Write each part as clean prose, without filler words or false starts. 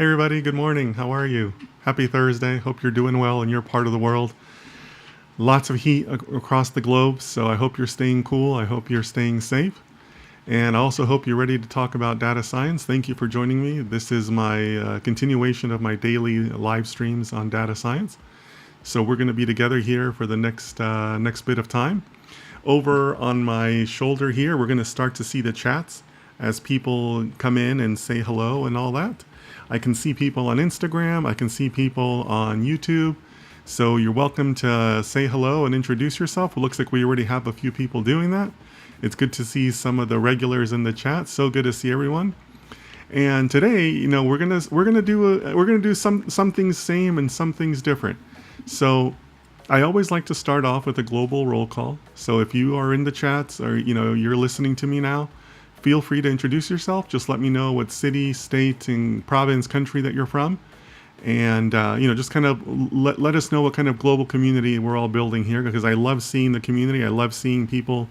Hey everybody, good morning. How are you? Happy Thursday. Hope you're doing well in your part of the world. Lots of heat across the globe, so I hope you're staying cool. I hope you're staying safe. And I also hope you're ready to talk about data science. Thank you for joining me. This is my continuation of my daily live streams on data science. So we're going to be together here for the next bit of time. Over on my shoulder here, we're going to start to see the chats as people come in and say hello and all that. I can see people on Instagram. I can see people on YouTube. So you're welcome to say hello and introduce yourself. It looks like we already have a few people doing that. It's good to see some of the regulars in the chat. So good to see everyone. And today, we're gonna do some things same and some things different. So I always like to start off with a global roll call. So if you are in the chats or you're listening to me now, feel free to introduce yourself. Just let me know what city, state, and province, country that you're from. And just kind of let us know what kind of global community we're all building here, because I love seeing the community. I love seeing people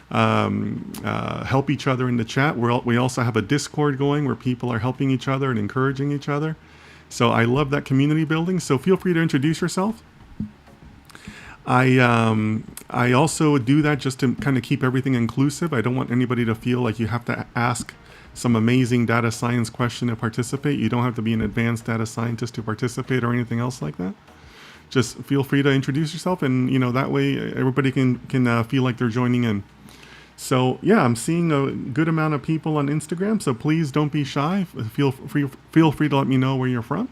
help each other in the chat. We also have a Discord going where people are helping each other and encouraging each other. So I love that community building. So feel free to introduce yourself. I also do that just to kind of keep everything inclusive. I don't want anybody to feel like you have to ask some amazing data science question to participate. You don't have to be an advanced data scientist to participate or anything else like that. Just feel free to introduce yourself, and that way everybody can feel like they're joining in. So yeah, I'm seeing a good amount of people on Instagram, so please don't be shy. Feel free to let me know where you're from.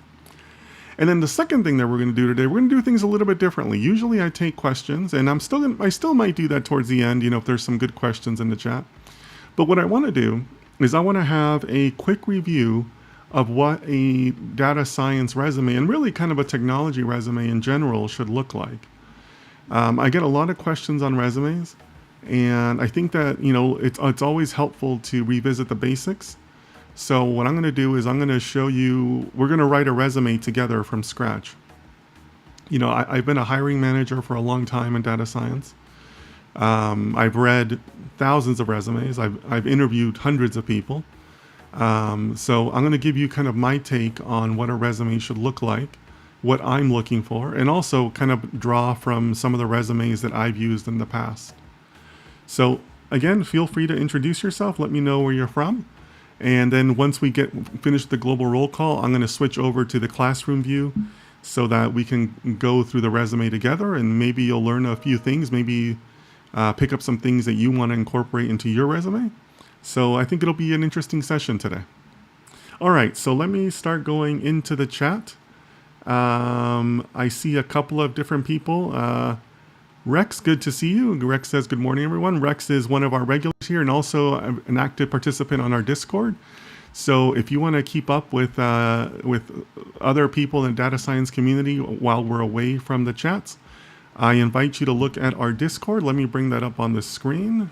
And then the second thing that we're going to do today, we're going to do things a little bit differently. Usually I take questions, and I still might do that towards the end, if there's some good questions in the chat. But what I want to do is I want to have a quick review of what a data science resume, and really kind of a technology resume in general, should look like. I get a lot of questions on resumes, and I think that it's always helpful to revisit the basics. So what I'm going to do is I'm going to show you, we're going to write a resume together from scratch. I've been a hiring manager for a long time in data science. I've read thousands of resumes. I've interviewed hundreds of people. So I'm going to give you kind of my take on what a resume should look like, what I'm looking for, and also kind of draw from some of the resumes that I've used in the past. So again, feel free to introduce yourself. Let me know where you're from. And then once we finish the global roll call, I'm going to switch over to the classroom view so that we can go through the resume together, and maybe you'll learn a few things, maybe pick up some things that you want to incorporate into your resume. So I think it'll be an interesting session today. All right, so let me start going into the chat. I see a couple of different people. Rex, good to see you. Rex says, good morning, everyone. Rex is one of our regulars here and also an active participant on our Discord. So if you want to keep up with other people in the data science community while we're away from the chats, I invite you to look at our Discord. Let me bring that up on the screen.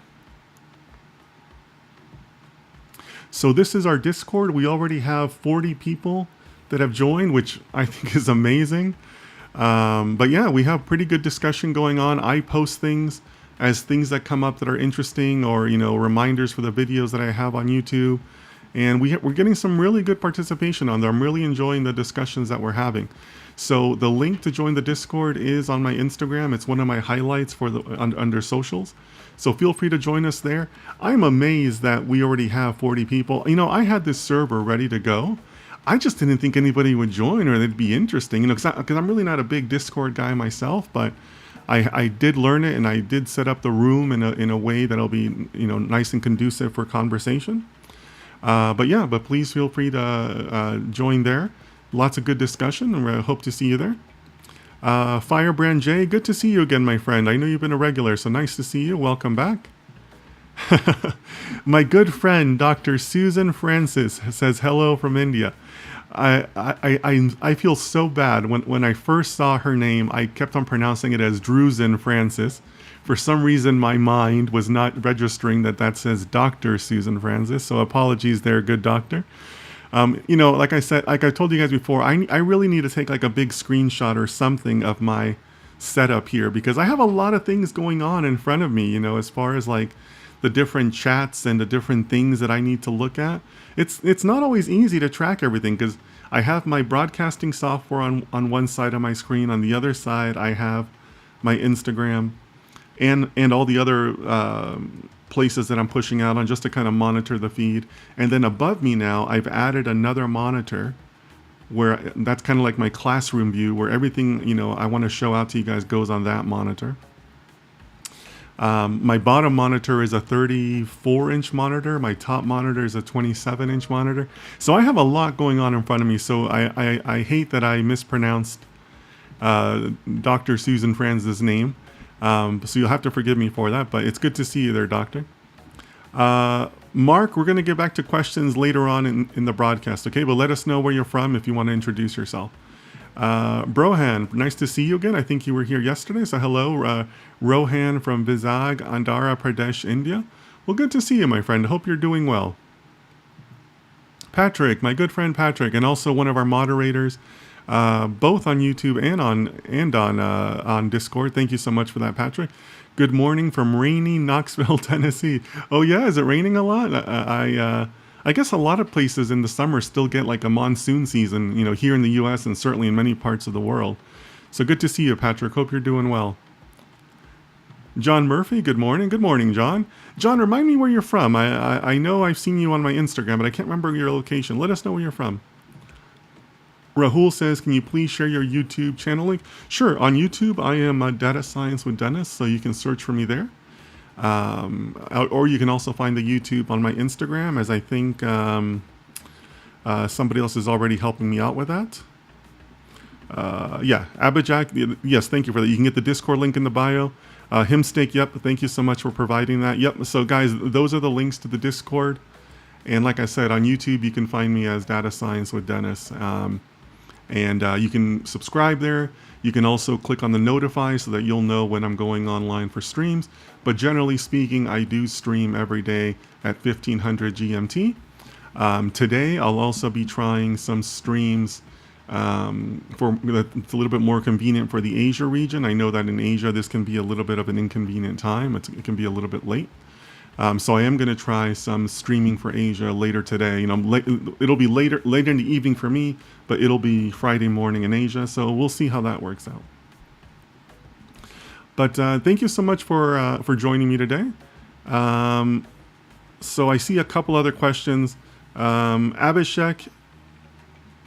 So this is our Discord. We already have 40 people that have joined, which I think is amazing. But yeah, we have pretty good discussion going on. I post things as things that come up that are interesting, or reminders for the videos that I have on YouTube. And we're getting some really good participation on there. I'm really enjoying the discussions that we're having. So the link to join the Discord is on my Instagram. It's one of my highlights for under socials. So feel free to join us there. I'm amazed that we already have 40 people. I had this server ready to go. I just didn't think anybody would join or it'd be interesting, because I'm really not a big Discord guy myself, but I did learn it, and I did set up the room in a way that'll be nice and conducive for conversation. But please feel free to join there. Lots of good discussion, and I hope to see you there. Firebrand J, good to see you again, my friend. I know you've been a regular, so nice to see you. Welcome back. My good friend, Dr. Susan Francis, says hello from India. I feel so bad. When I first saw her name, I kept on pronouncing it as Drusen Francis. For some reason, my mind was not registering that says Dr. Susan Francis, so apologies there, good doctor. Like I said, like I told you guys before, I really need to take like a big screenshot or something of my setup here, because I have a lot of things going on in front of me, as far as like the different chats and the different things that I need to look at. It's not always easy to track everything, because I have my broadcasting software on one side of my screen. On the other side, I have my Instagram and all the other places that I'm pushing out on just to kind of monitor the feed. And then above me now, I've added another monitor where that's kind of like my classroom view, where everything, I want to show out to you guys goes on that monitor. My bottom monitor is a 34-inch monitor. My top monitor is a 27-inch monitor. So I have a lot going on in front of me. So I hate that I mispronounced Dr. Susan Franz's name. So you'll have to forgive me for that, but it's good to see you there, Doctor. Mark, we're going to get back to questions later on in the broadcast, okay? But let us know where you're from if you want to introduce yourself. Brohan, nice to see you again. I think you were here yesterday, so hello. Rohan from Vizag, Andhra Pradesh, India. Well, good to see you, my friend. Hope you're doing well. Patrick, my good friend Patrick, and also one of our moderators, both on YouTube and on Discord. Thank you so much for that, Patrick. Good morning from rainy Knoxville, Tennessee. Oh yeah, is it raining a lot? I guess a lot of places in the summer still get like a monsoon season, here in the U.S. and certainly in many parts of the world. So good to see you, Patrick. Hope you're doing well. John Murphy, good morning. Good morning, John. John, remind me where you're from. I know I've seen you on my Instagram, but I can't remember your location. Let us know where you're from. Rahul says, can you please share your YouTube channel link? Sure. On YouTube, I am Data Science with Dennis, so you can search for me there. Or you can also find the YouTube on my Instagram, as I think somebody else is already helping me out with that. Yeah, Abijak, yes, thank you for that. You can get the Discord link in the bio. Himsteak, yep, thank you so much for providing that. Yep, so guys, those are the links to the Discord. And like I said, on YouTube, you can find me as Data Science with Dennis. And you can subscribe there. You can also click on the notify so that you'll know when I'm going online for streams. But generally speaking, I do stream every day at 1500 GMT. Today, I'll also be trying some streams for it's a little bit more convenient for the Asia region. I know that in Asia, this can be a little bit of an inconvenient time. It can be a little bit late. So I am going to try some streaming for Asia later today. It'll be later in the evening for me, but it'll be Friday morning in Asia. So we'll see how that works out. But thank you so much for joining me today. So I see a couple other questions. Abhishek,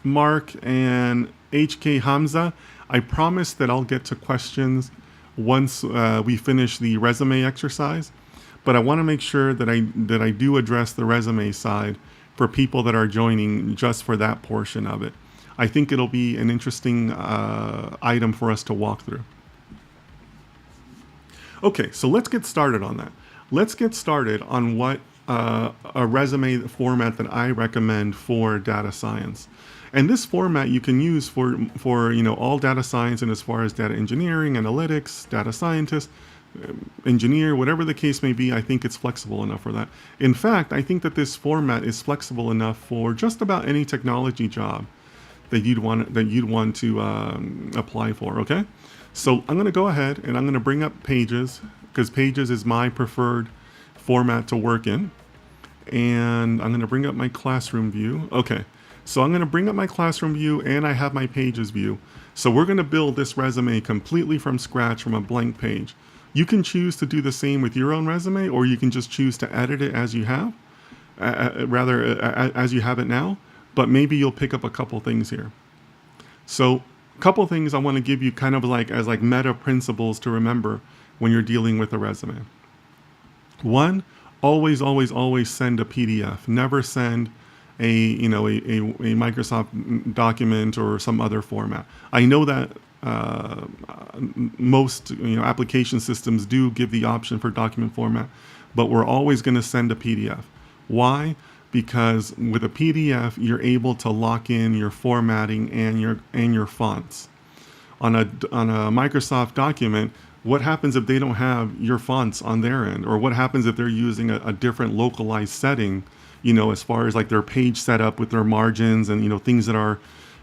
Mark, and HK Hamza. I promise that I'll get to questions once we finish the resume exercise. But I want to make sure that I do address the resume side for people that are joining just for that portion of it. I think it'll be an interesting item for us to walk through. Okay, so let's get started on that. Let's get started on what a resume format that I recommend for data science. And this format you can use for all data science, and as far as data engineering, analytics, data scientists, engineer, whatever the case may be. I think it's flexible enough for that. In fact, I think that this format is flexible enough for just about any technology job that you'd want to apply for. Okay, so I'm going to go ahead and I'm going to bring up Pages, because Pages is my preferred format to work in, and I'm going to bring up my classroom view. Okay, so I'm going to bring up my classroom view, and I have my Pages view. So we're going to build this resume completely from scratch, from a blank page. You can choose to do the same with your own resume, or you can just choose to edit it as you have, as you have it now, but maybe you'll pick up a couple things here. So a couple things I want to give you kind of as meta principles to remember when you're dealing with a resume. One, always send a PDF. Never send a Microsoft document or some other format. I know that most application systems do give the option for document format, but we're always going to send a PDF. Why? Because with a PDF, you're able to lock in your formatting and your fonts. On a Microsoft document, what happens if they don't have your fonts on their end, or what happens if they're using a different localized setting? As far as like their page setup with their margins and things that are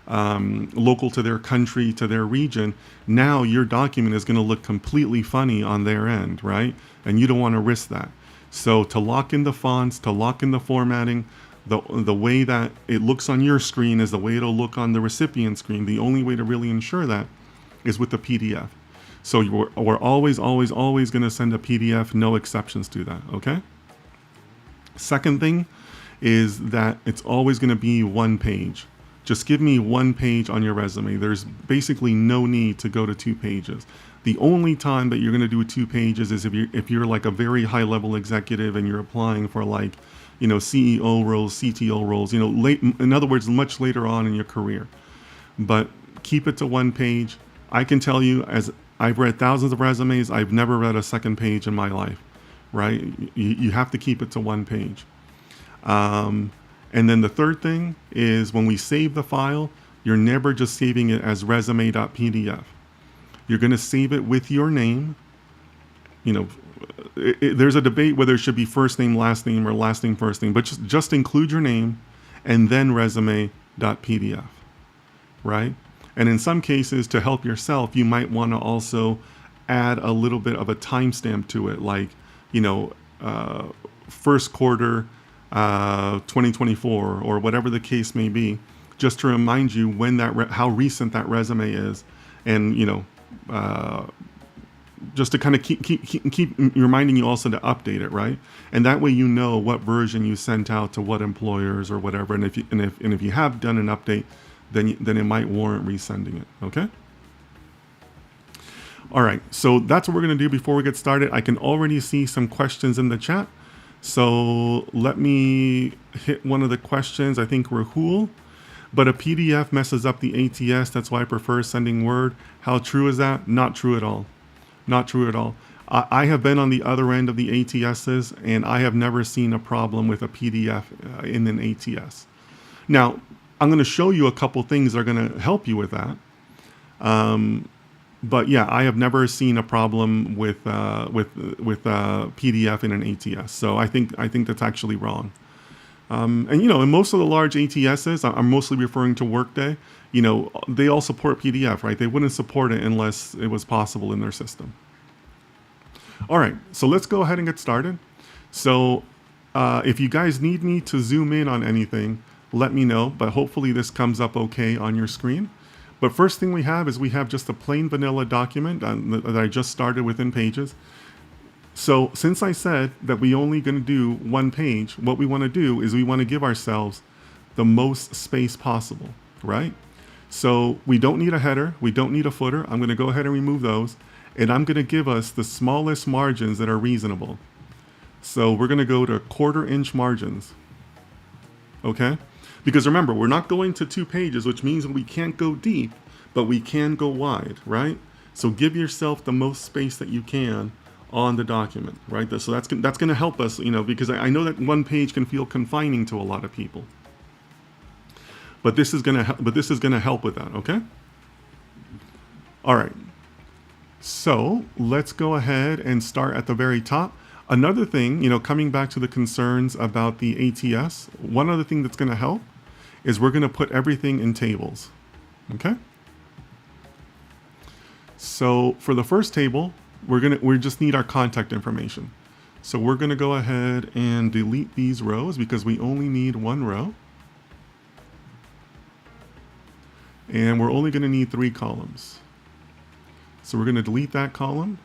local to their country, to their region. Now your document is going to look completely funny on their end, right? And you don't want to risk that. So to lock in the fonts, to lock in the formatting, The way that it looks on your screen is the way it'll look on the recipient screen. The only way to really ensure that is with the PDF. So we're always going to send a PDF, no exceptions to that, okay? Second thing is that it's always going to be one page. Just give me one page on your resume. There's basically no need to go to 2 pages. The only time that you're going to do 2 pages is if you're like a very high level executive and you're applying for like, you know, CEO roles, CTO roles, you know, in other words, much later on in your career. But keep it to 1 page. I can tell you, as I've read thousands of resumes, I've never read a second page in my life, right? You have to keep it to 1 page. And then the third thing is when we save the file, you're never just saving it as resume.pdf. You're going to save it with your name. You know, there's a debate whether it should be first name, last name, or last name, first name, but just include your name and then resume.pdf, right? And in some cases, to help yourself, you might want to also add a little bit of a timestamp to it, like, you know, first quarter 2024 or whatever the case may be, just to remind you when how recent that resume is, and you know, just to kind of keep reminding you also to update it, right? And that way you know what version you sent out to what employers or whatever. And if you have done an update, then it might warrant resending it. Okay. All right. So that's what we're going to do before we get started. I can already see some questions in the chat. So let me hit one of the questions. I think Rahul, but a PDF messes up the ATS. That's why I prefer sending Word. How true is that? Not true at all. Not true at all. I have been on the other end of the ATSs, and I have never seen a problem with a PDF in an ATS. Now, I'm going to show you a couple things that are going to help you with that. But yeah, I have never seen a problem with PDF in an ATS. So I think that's actually wrong. And you know, in most of the large ATSs, I'm mostly referring to Workday. You know, they all support PDF, right? They wouldn't support it unless it was possible in their system. All right, so let's go ahead and get started. So if you guys need me to zoom in on anything, let me know. But hopefully this comes up okay on your screen. But first thing we have just a plain vanilla document that I just started within Pages. So since I said that we only going to do 1 page, what we want to do is we want to give ourselves the most space possible, right? So we don't need a header. We don't need a footer. I'm going to go ahead and remove those. And I'm going to give us the smallest margins that are reasonable. So we're going to go to 1/4 inch margins. Okay? Because remember, we're not going to 2 pages, which means we can't go deep, but we can go wide, right? So give yourself the most space that you can on the document, right? So that's going to help us, you know, because I know that 1 page can feel confining to a lot of people. But this is going to help with that, okay? All right. So let's go ahead and start at the very top. Another thing, you know, coming back to the concerns about the ATS, one other thing that's going to help is we're going to put everything in tables, okay? So for the first table, we just need our contact information. So we're going to go ahead and delete these rows because we only need 1 row. And we're only going to need 3 columns. So we're going to delete that column.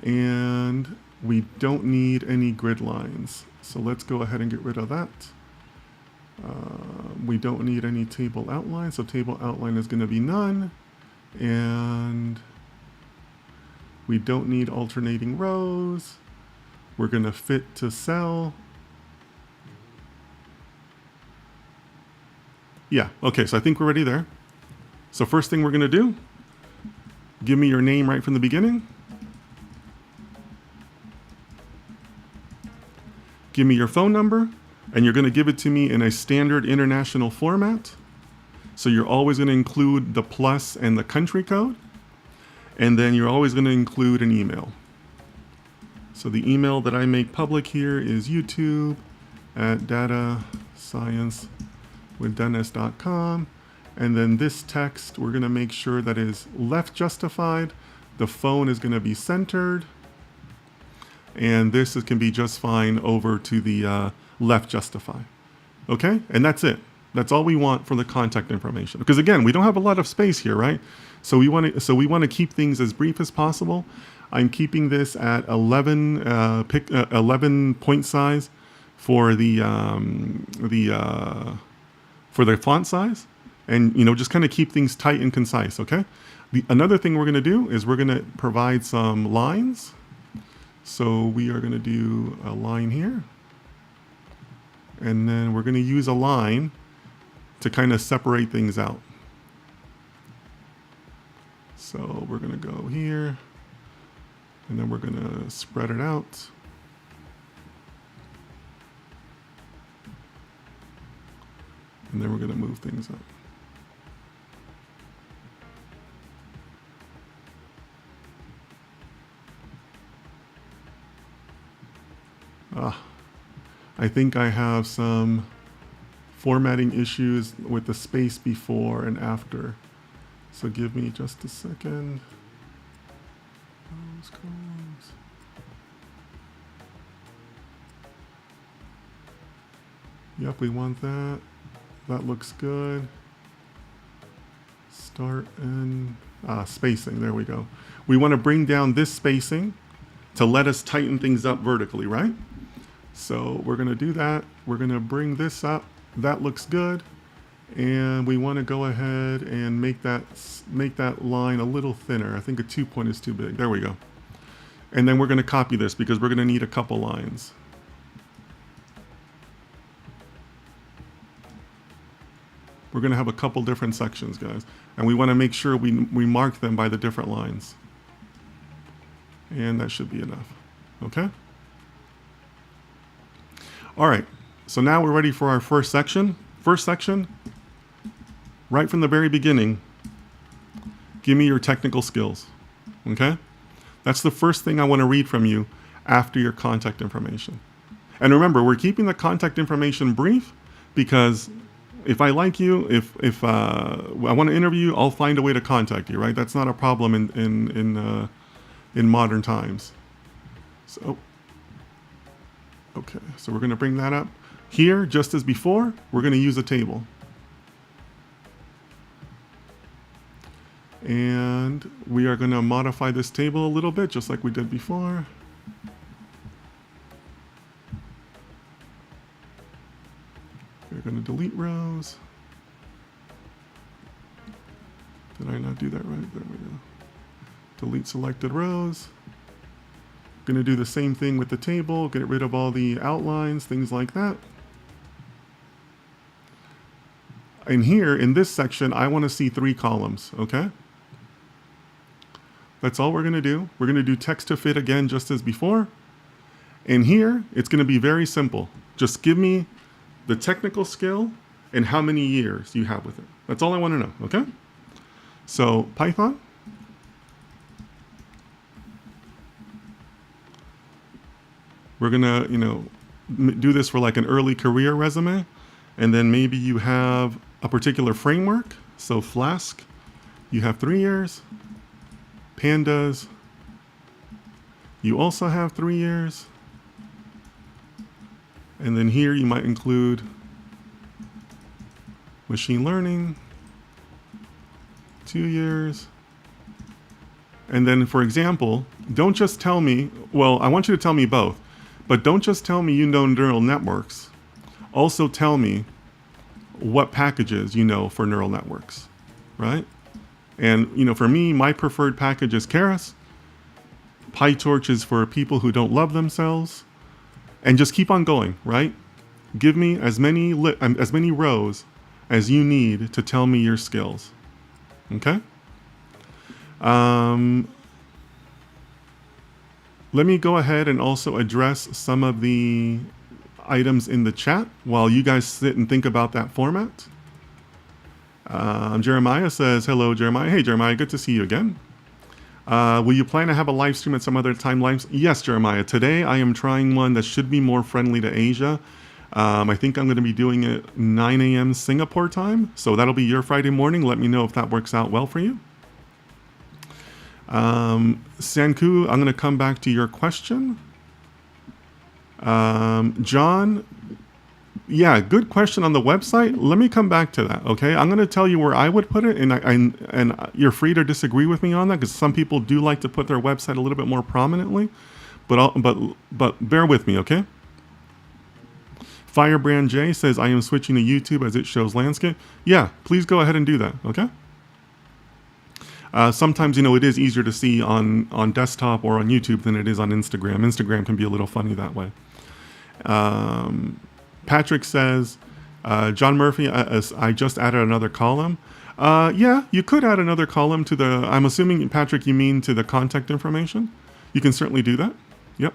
And we don't need any grid lines. So let's go ahead and get rid of that. We don't need any table outline. So table outline is going to be none. And we don't need alternating rows. We're going to fit to cell. Yeah, okay, so I think we're ready there. So first thing we're going to do, give me your name right from the beginning. Give me your phone number, and you're going to give it to me in a standard international format. So you're always going to include the plus and the country code. And then you're always going to include an email. So the email that I make public here is youtube@datasciencewithdennis.com. And then this text, we're going to make sure that is left justified. The phone is going to be centered. And this can be just fine over to the left justify. Okay, and that's it. That's all we want for the contact information. Because again, we don't have a lot of space here, right? So we want to keep things as brief as possible. I'm keeping this at 11 point size for the font size, and just kind of keep things tight and concise. Okay. Another thing we're going to do is we're going to provide some lines. So we are going to do a line here, and then we're going to use a line to kind of separate things out. So we're going to go here, and then we're going to spread it out. And then we're going to move things up. I think I have some formatting issues with the space before and after. So give me just a second. Those columns. Yep, we want that. That looks good. Start and spacing. There we go. We want to bring down this spacing to let us tighten things up vertically, right? So we're going to do that. We're going to bring this up. That looks good. And we want to go ahead and make that line a little thinner. I think a 2-point is too big. There we go. And then we're going to copy this because we're going to need a couple lines. We're going to have a couple different sections, guys. And we want to make sure we mark them by the different lines. And that should be enough. Okay? All right. So now we're ready for our first section. First section, right from the very beginning, give me your technical skills. Okay? That's the first thing I want to read from you after your contact information. And remember, we're keeping the contact information brief because if I like you, if I want to interview you, I'll find a way to contact you, right? That's not a problem in modern times. So, okay, so we're going to bring that up. Here, just as before, we're going to use a table. And we are going to modify this table a little bit, just like we did before. We're going to delete rows. Did I not do that right? There we go. Delete selected rows. Going to do the same thing with the table, get rid of all the outlines, things like that. And here, in this section, I want to see 3 columns, okay? That's all we're going to do. We're going to do text to fit again, just as before. And here, it's going to be very simple. Just give me the technical skill and how many years you have with it. That's all I want to know, okay? So, Python. We're going to, do this for like an early career resume. And then maybe you have a particular framework. So Flask, you have 3 years. Pandas, you also have 3 years. And then here you might include machine learning, 2 years. And then, for example, don't just tell me, well, I want you to tell me both, but don't just tell me you know neural networks. Also tell me what packages you know for neural networks, right? And, for me, my preferred package is Keras. PyTorch is for people who don't love themselves. And just keep on going, right? Give me as many rows as you need to tell me your skills. Okay? Let me go ahead and also address some of the items in the chat while you guys sit and think about that format. Jeremiah says, hello, Jeremiah. Hey, Jeremiah, good to see you again. Will you plan to have a live stream at some other time? Yes, Jeremiah. Today I am trying one that should be more friendly to Asia. I think I'm going to be doing it 9 a.m. Singapore time. So that'll be your Friday morning. Let me know if that works out well for you. Sanku, I'm going to come back to your question. John, Yeah, good question on the website. Let me come back to that. Okay, I'm going to tell you where I would put it, and you're free to disagree with me on that because some people do like to put their website a little bit more prominently. But bear with me, okay? Firebrand J says I am switching to YouTube as it shows landscape. Yeah, please go ahead and do that. Okay. Sometimes it is easier to see on desktop or on YouTube than it is on Instagram. Instagram can be a little funny that way. Patrick says, John Murphy, I just added another column. Yeah, you could add another column to the, I'm assuming, Patrick, you mean to the contact information? You can certainly do that. Yep.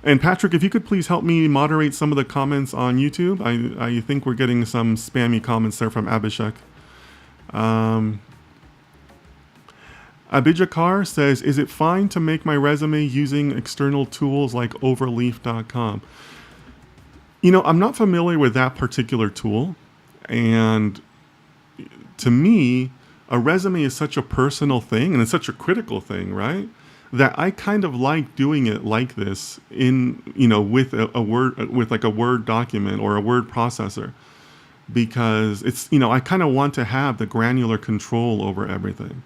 And Patrick, if you could please help me moderate some of the comments on YouTube. I think we're getting some spammy comments there from Abhishek. Abhijakar says, is it fine to make my resume using external tools like overleaf.com? I'm not familiar with that particular tool. And to me, a resume is such a personal thing and it's such a critical thing, right? That I kind of like doing it like this with a Word, with like a Word document or a word processor, because it's, I kind of want to have the granular control over everything.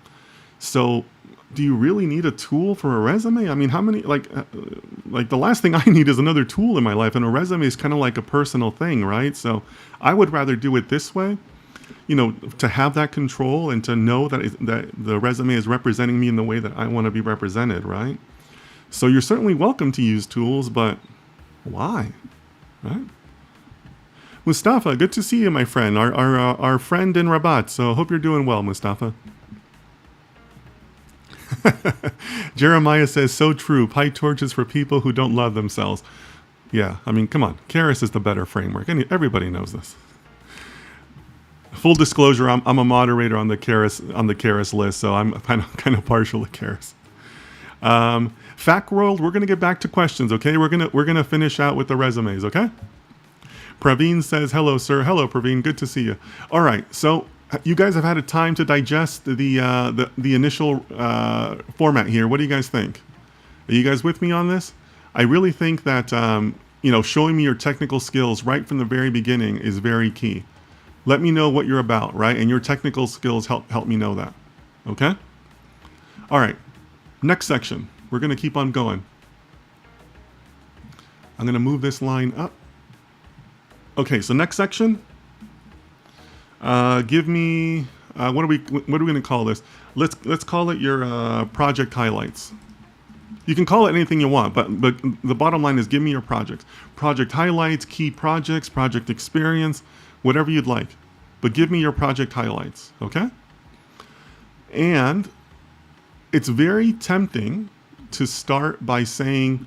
So do you really need a tool for a resume? I mean, how many, like the last thing I need is another tool in my life, and a resume is kind of like a personal thing, right? So I would rather do it this way, to have that control and to know that the resume is representing me in the way that I want to be represented, right? So you're certainly welcome to use tools, but why, right? Mustafa, good to see you, my friend, our friend in Rabat. So I hope you're doing well, Mustafa. Jeremiah says, so true. PyTorch is for people who don't love themselves. Yeah, I mean, come on. Keras is the better framework. Everybody knows this. Full disclosure, I'm a moderator on the Keras list, so I'm kind of partial to Keras. Fact World, we're gonna get back to questions, okay? We're gonna finish out with the resumes, okay? Praveen says, hello, sir. Hello, Praveen. Good to see you. All right, so you guys have had a time to digest the initial format here. What do you guys think? Are you guys with me on this? I really think that showing me your technical skills right from the very beginning is very key. Let me know what you're about, right? And your technical skills help me know that. Okay? All right. Next section. We're going to keep on going. I'm going to move this line up. Okay, so next section. Give me what are we going to call this? Let's call it your project highlights. You can call it anything you want, but the bottom line is give me your projects. Project highlights, key projects, project experience, whatever you'd like. But give me your project highlights, okay? And it's very tempting to start by starting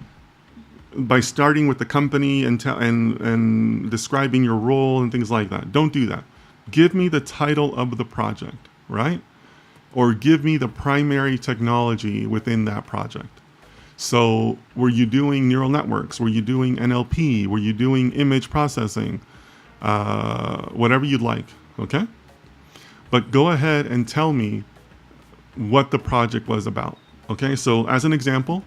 with the company and describing your role and things like that. Don't do that. Give me the title of the project, right? Or give me the primary technology within that project. So were you doing neural networks? Were you doing NLP? Were you doing image processing? Whatever you'd like, okay? But go ahead and tell me what the project was about, okay? So as an example,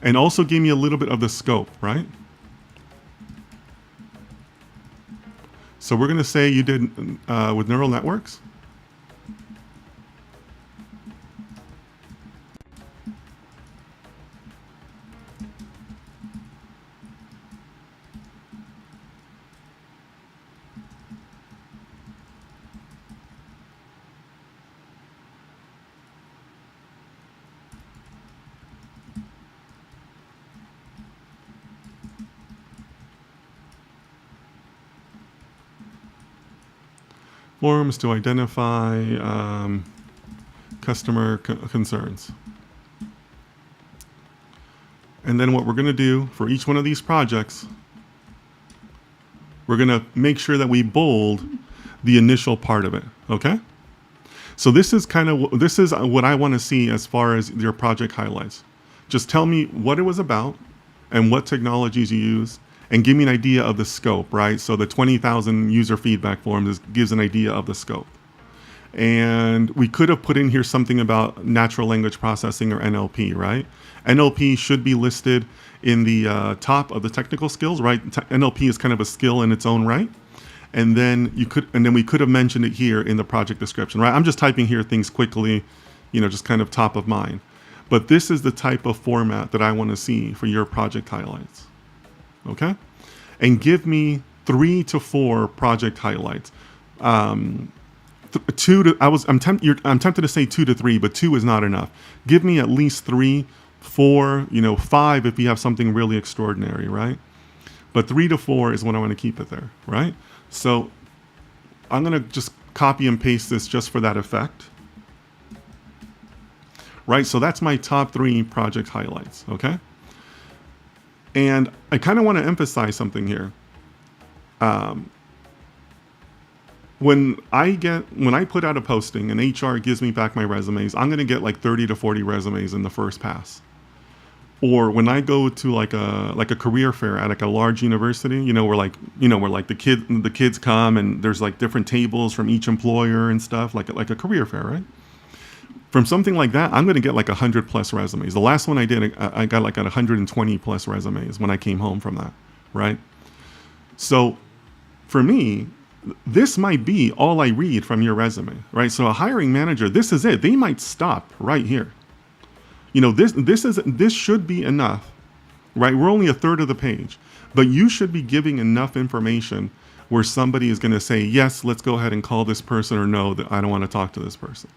and also give me a little bit of the scope, right? So we're going to say you did with neural networks. Forms to identify customer concerns. And then what we're going to do for each one of these projects, we're going to make sure that we bold the initial part of it, okay? So this is what I want to see as far as your project highlights. Just tell me what it was about and what technologies you use, and give me an idea of the scope, right? So the 20,000 user feedback forms gives an idea of the scope. And we could have put in here something about natural language processing or NLP, right? NLP should be listed in the top of the technical skills, right? NLP is kind of a skill in its own right. And then we could have mentioned it here in the project description, right? I'm just typing here things quickly, just kind of top of mind. But this is the type of format that I want to see for your project highlights. Okay? And give me 3 to 4 project highlights. I'm tempted to say 2 to 3, but 2 is not enough. Give me at least 3, 4, 5 if you have something really extraordinary, right? But 3 to 4 is what I want to keep it there, right? So I'm going to just copy and paste this just for that effect. Right, so that's my top 3 project highlights, okay? And I kind of want to emphasize something here. When I put out a posting and HR gives me back my resumes, I'm going to get like 30 to 40 resumes in the first pass. Or when I go to like a career fair at like a large university, where the kids come and there's like different tables from each employer and stuff, like a career fair, right? From something like that, I'm going to get like 100 plus resumes. The last one I did, I got like 120 plus resumes when I came home from that, right? So for me, this might be all I read from your resume, right? So a hiring manager, this is it. They might stop right here. This should be enough, right? We're only a third of the page, but you should be giving enough information where somebody is going to say, yes, let's go ahead and call this person, or no, that I don't want to talk to this person,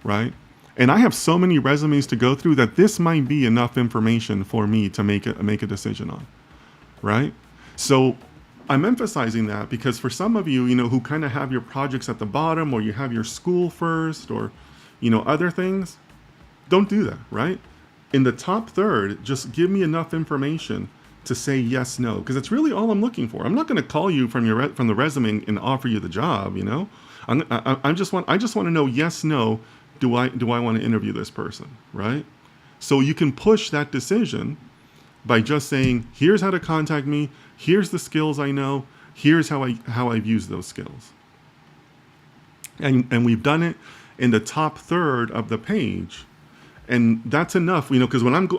right? And I have so many resumes to go through that this might be enough information for me to make a decision on, right? So I'm emphasizing that because for some of you, who kind of have your projects at the bottom, or you have your school first, or, other things, don't do that, right? In the top third, just give me enough information to say yes, no, because it's really all I'm looking for. I'm not going to call you from the resume and offer you the job, I just want to know yes, no. Do I want to interview this person, right? So you can push that decision by just saying, here's how to contact me, here's the skills I know, here's how I've used those skills. And we've done it in the top third of the page. And that's enough, because when I'm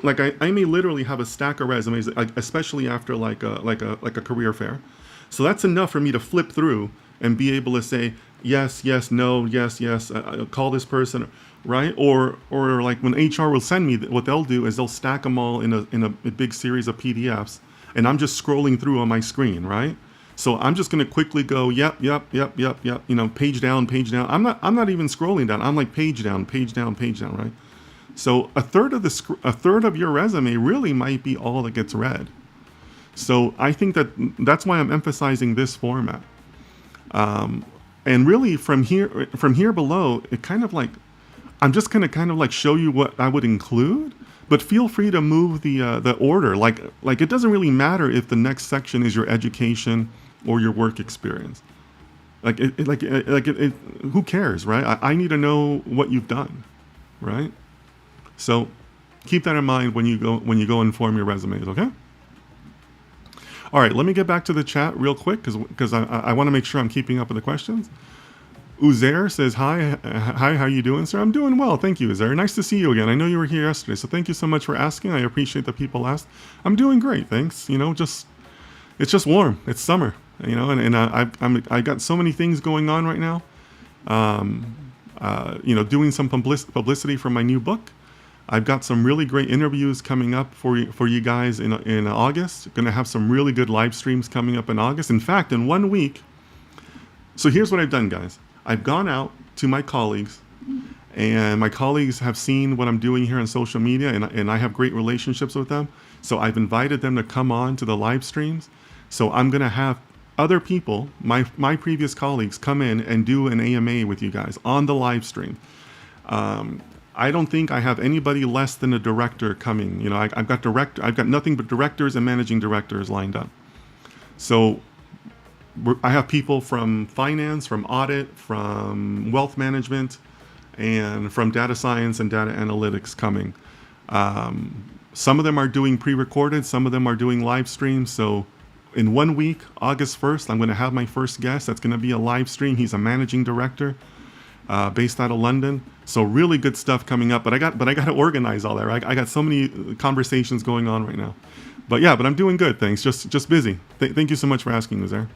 I may literally have a stack of resumes, especially after like a career fair. So that's enough for me to flip through and be able to say yes, yes, no, yes, yes, call this person, right? Or like when HR will send me, what they'll do is they'll stack them all in a big series of PDFs, and I'm just scrolling through on my screen, right? So I'm just going to quickly go, yep, page down, page down. I'm not even scrolling down. I'm like page down, right? So a third of your resume really might be all that gets read. So I think that's why I'm emphasizing this format. And really from here below, it kind of like, I'm just going to kind of like show you what I would include, but feel free to move the order. Like it doesn't really matter if the next section is your education or your work experience. Who cares, right? I need to know what you've done, right? So keep that in mind when you go and form your resumes, okay? All right, let me get back to the chat real quick because I want to make sure I'm keeping up with the questions. Uzair says, hi, how you doing, sir? I'm doing well, thank you, Uzair. Nice to see you again. I know you were here yesterday, so thank you so much for asking. I appreciate that people asked. I'm doing great, thanks. It's just warm. It's summer, and I got so many things going on right now. Doing some publicity for my new book. I've got some really great interviews coming up for you guys in August. Going to have some really good live streams coming up in August. In fact, in 1 week. So here's what I've done, guys. I've gone out to my colleagues, and my colleagues have seen what I'm doing here on social media, and I have great relationships with them. So I've invited them to come on to the live streams. So I'm going to have other people, my previous colleagues, come in and do an AMA with you guys on the live stream. I don't think I have anybody less than a director coming. I've got nothing but directors and managing directors lined up. So I have people from finance, from audit, from wealth management, and from data science and data analytics coming. Some of them are doing pre-recorded, some of them are doing live streams. So in 1 week, August 1st, I'm going to have my first guest. That's going to be a live stream. He's a managing director. based out of London. So really good stuff coming up. But I got to organize all that. Right? I got so many conversations going on right now. But yeah, but I'm doing good. Thanks. Just busy. Thank you so much for asking, Uzair.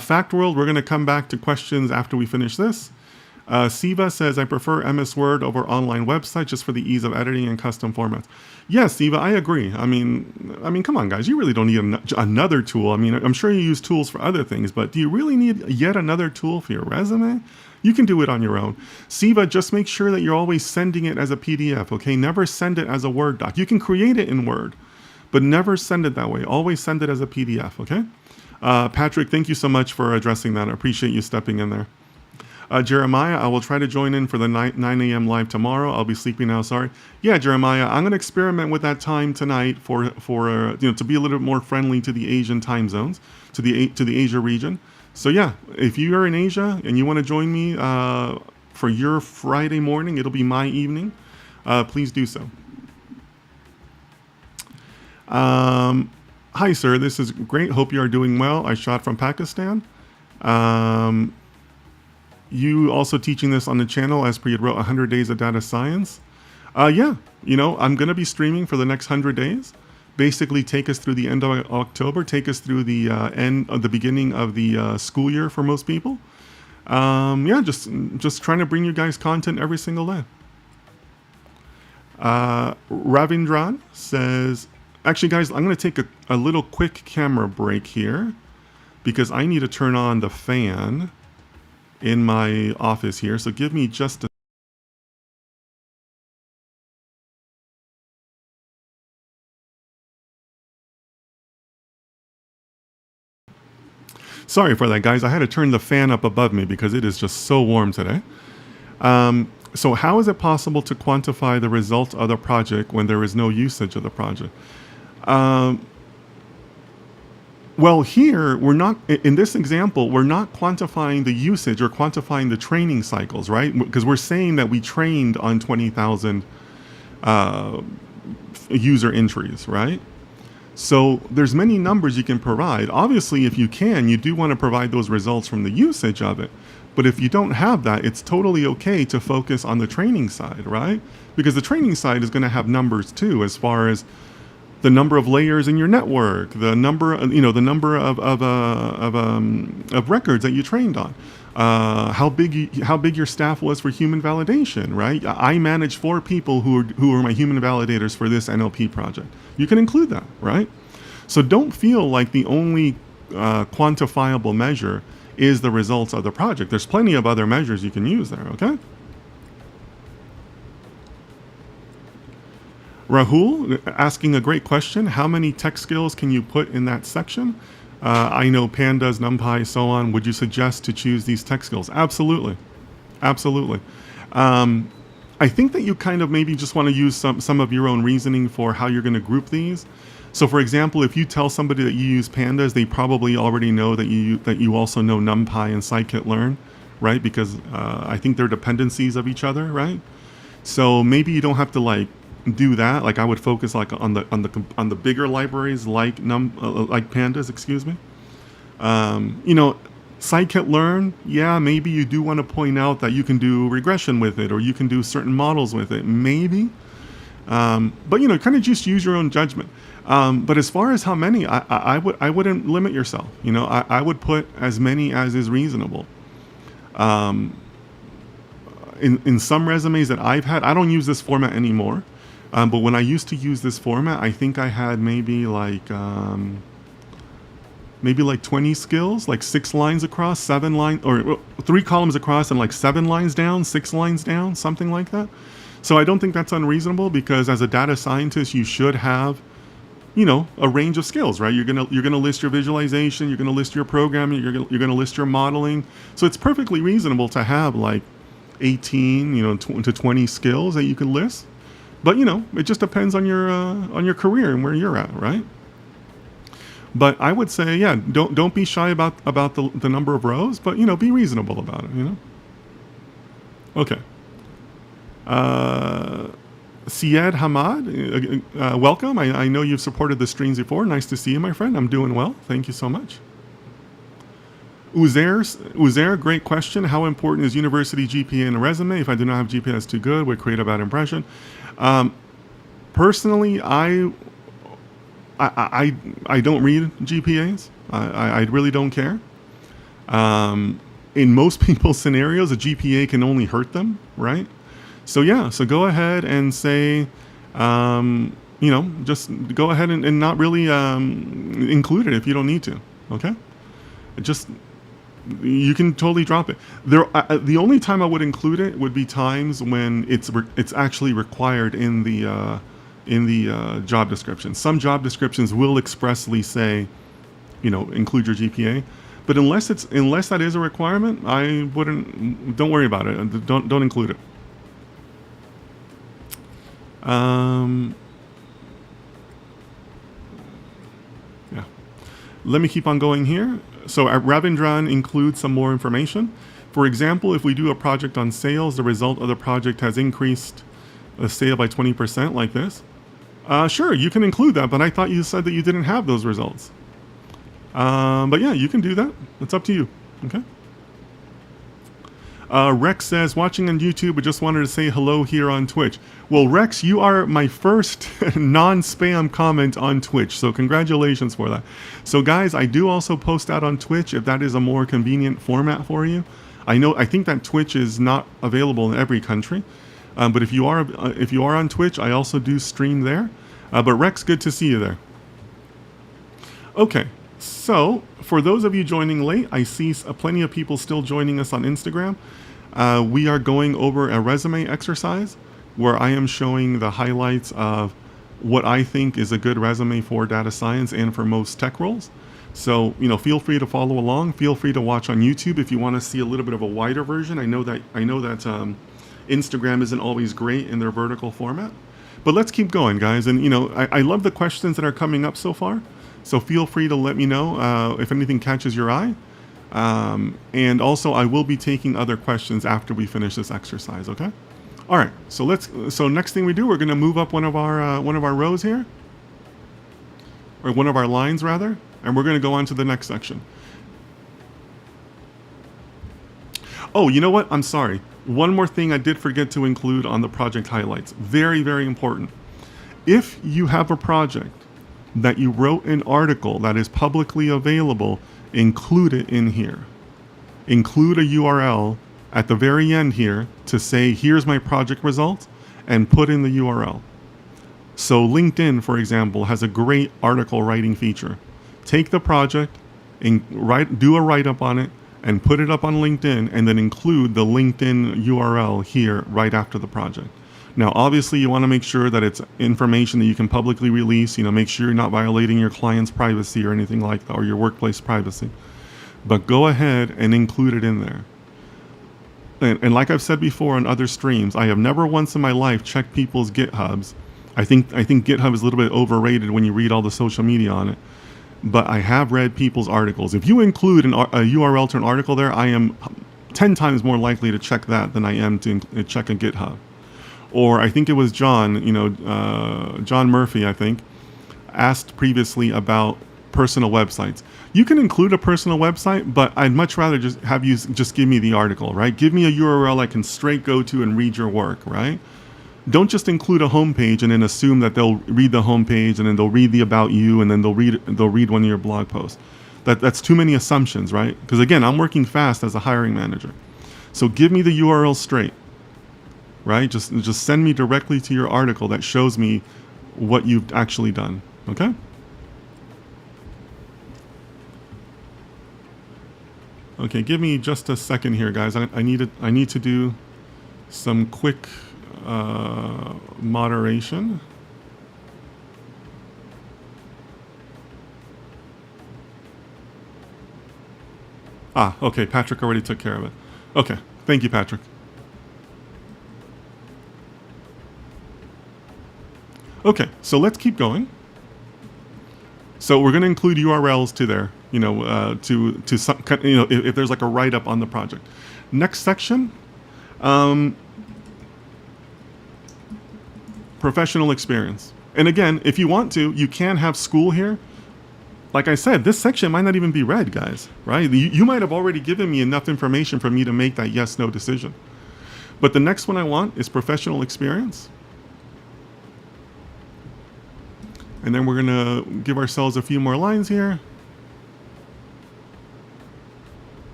Fact World, we're going to come back to questions after we finish this. Siva says, I prefer MS Word over online website just for the ease of editing and custom formats. Yes, Siva, I agree. I mean, come on, guys. You really don't need another tool. I mean, I'm sure you use tools for other things, but do you really need yet another tool for your resume? You can do it on your own. Siva, just make sure that you're always sending it as a PDF, okay? Never send it as a Word doc. You can create it in Word, but never send it that way. Always send it as a PDF, okay? Patrick, thank you so much for addressing that. I appreciate you stepping in there. Jeremiah, I will try to join in for the 9 a.m. live tomorrow. I'll be sleeping now, sorry. Yeah, Jeremiah, I'm going to experiment with that time tonight for to be a little bit more friendly to the Asian time zones, to the Asia region. So yeah, if you are in Asia and you want to join me for your Friday morning, it'll be my evening. Please do so. Hi, sir. This is great. Hope you are doing well. I shot from Pakistan. You also teaching this on the channel as per you wrote 100 days of data science. Yeah, I'm going to be streaming for the next 100 days. Basically take us through the end of October, take us through the end of the beginning of the school year for most people. Yeah, just trying to bring you guys content every single day. Ravindran says, actually guys, I'm going to take a little quick camera break here because I need to turn on the fan in my office here, so give me just a sorry for that, guys. I had to turn the fan up above me because it is just so warm today. So how is it possible to quantify the results of the project when there is no usage of the project? Well, here, we're not, in this example, we're not quantifying the usage or quantifying the training cycles, right? Because we're saying that we trained on 20,000 user entries, right? So there's many numbers you can provide. Obviously, if you can, you do want to provide those results from the usage of it. But if you don't have that, it's totally okay to focus on the training side, right? Because the training side is going to have numbers too, as far as the number of layers in your network, the number, the number of records that you trained on, how big your staff was for human validation, right? I manage 4 people who are my human validators for this NLP project. You can include that, right? So don't feel like the only quantifiable measure is the results of the project. There's plenty of other measures you can use there, okay? Rahul asking a great question. How many tech skills can you put in that section? I know pandas, NumPy, so on. Would you suggest to choose these tech skills? Absolutely. Absolutely. I think that you kind of maybe just want to use some of your own reasoning for how you're going to group these. So for example, if you tell somebody that you use pandas, they probably already know that you also know NumPy and scikit-learn, right? Because I think they're dependencies of each other, right? So maybe you don't have to do that. Like I would focus on the bigger libraries like pandas, excuse me. Scikit-learn, yeah, maybe you do want to point out that you can do regression with it or you can do certain models with it, maybe. But kind of just use your own judgment. But as far as how many, I wouldn't limit yourself. I would put as many as is reasonable. In some resumes that I've had, I don't use this format anymore. But when I used to use this format, I think I had maybe 20 skills, 6 lines across, 7 lines, or 3 columns across and 7 lines down, 6 lines down, something like that. So I don't think that's unreasonable because as a data scientist, you should have, a range of skills, right? You're gonna list your visualization, you're gonna list your programming, you're gonna list your modeling. So it's perfectly reasonable to have 18, to 20 skills that you can list. But it just depends on your career and where you're at, right? But I would say, yeah, don't be shy about the number of rows, but be reasonable about it, Okay. Syed Hamad, welcome. I know you've supported the streams before. Nice to see you, my friend. I'm doing well. Thank you so much. Uzair, great question. How important is university GPA in a resume? If I do not have GPA that's too good, would create a bad impression. Personally, I don't read GPAs. I really don't care. In most people's scenarios, a GPA can only hurt them, right? So yeah, so go ahead and say, just go ahead and not really include it if you don't need to. Okay, just you can totally drop it. The only time I would include it would be times when it's actually required in the job description. Some job descriptions will expressly say, include your GPA. But unless that is a requirement, I wouldn't. Don't worry about it. Don't include it. Yeah. Let me keep on going here. So Ravindran includes some more information. For example, if we do a project on sales, the result of the project has increased a sale by 20%, like this. Sure, you can include that, but I thought you said that you didn't have those results. But yeah, you can do that. It's up to you. Okay. Rex says, watching on YouTube, but just wanted to say hello here on Twitch. Well, Rex, you are my first non-spam comment on Twitch, so congratulations for that. So guys, I do also post out on Twitch if that is a more convenient format for you. I think that Twitch is not available in every country, but if you are on Twitch, I also do stream there. But Rex, good to see you there. Okay. So, for those of you joining late, I see plenty of people still joining us on Instagram. We are going over a resume exercise where I am showing the highlights of what I think is a good resume for data science and for most tech roles. So, feel free to follow along. Feel free to watch on YouTube if you want to see a little bit of a wider version. I know that Instagram isn't always great in their vertical format. But let's keep going, guys. And, I love the questions that are coming up so far. So feel free to let me know if anything catches your eye. And also, I will be taking other questions after we finish this exercise, okay? All right, so next thing we do, we're going to move up one of our rows here. Or one of our lines, rather. And we're going to go on to the next section. Oh, you know what? I'm sorry. One more thing I did forget to include on the project highlights. Very, very important. If you have a project that you wrote an article that is publicly available, include it in here. Include a URL at the very end here to say, here's my project results, and put in the URL. So LinkedIn, for example, has a great article writing feature. Take the project, and do a write-up on it, and put it up on LinkedIn, and then include the LinkedIn URL here right after the project. Now, obviously, you want to make sure that it's information that you can publicly release. Make sure you're not violating your client's privacy or anything like that, or your workplace privacy. But go ahead and include it in there. And like I've said before on other streams, I have never once in my life checked people's GitHubs. I think GitHub is a little bit overrated when you read all the social media on it. But I have read people's articles. If you include a URL to an article there, I am 10 times more likely to check that than I am to check a GitHub. Or I think it was John Murphy, I think, asked previously about personal websites. You can include a personal website, but I'd much rather just have you just give me the article, right? Give me a URL I can straight go to and read your work, right? Don't just include a homepage and then assume that they'll read the homepage and then they'll read the about you and then they'll read one of your blog posts. That's too many assumptions, right? Because again, I'm working fast as a hiring manager. So give me the URL straight. Right? Just send me directly to your article that shows me what you've actually done. Okay? Okay, give me just a second here, guys. I need to do some quick moderation. Okay, Patrick already took care of it. Okay, thank you, Patrick. Okay, so let's keep going. So we're going to include URLs to there, to some, if there's like a write-up on the project. Next section, professional experience. And again, if you want to, you can have school here. like I said, this section might not even be read, guys, right? You might have already given me enough information for me to make that yes/no decision. But the next one I want is professional experience. And then we're going to give ourselves a few more lines here.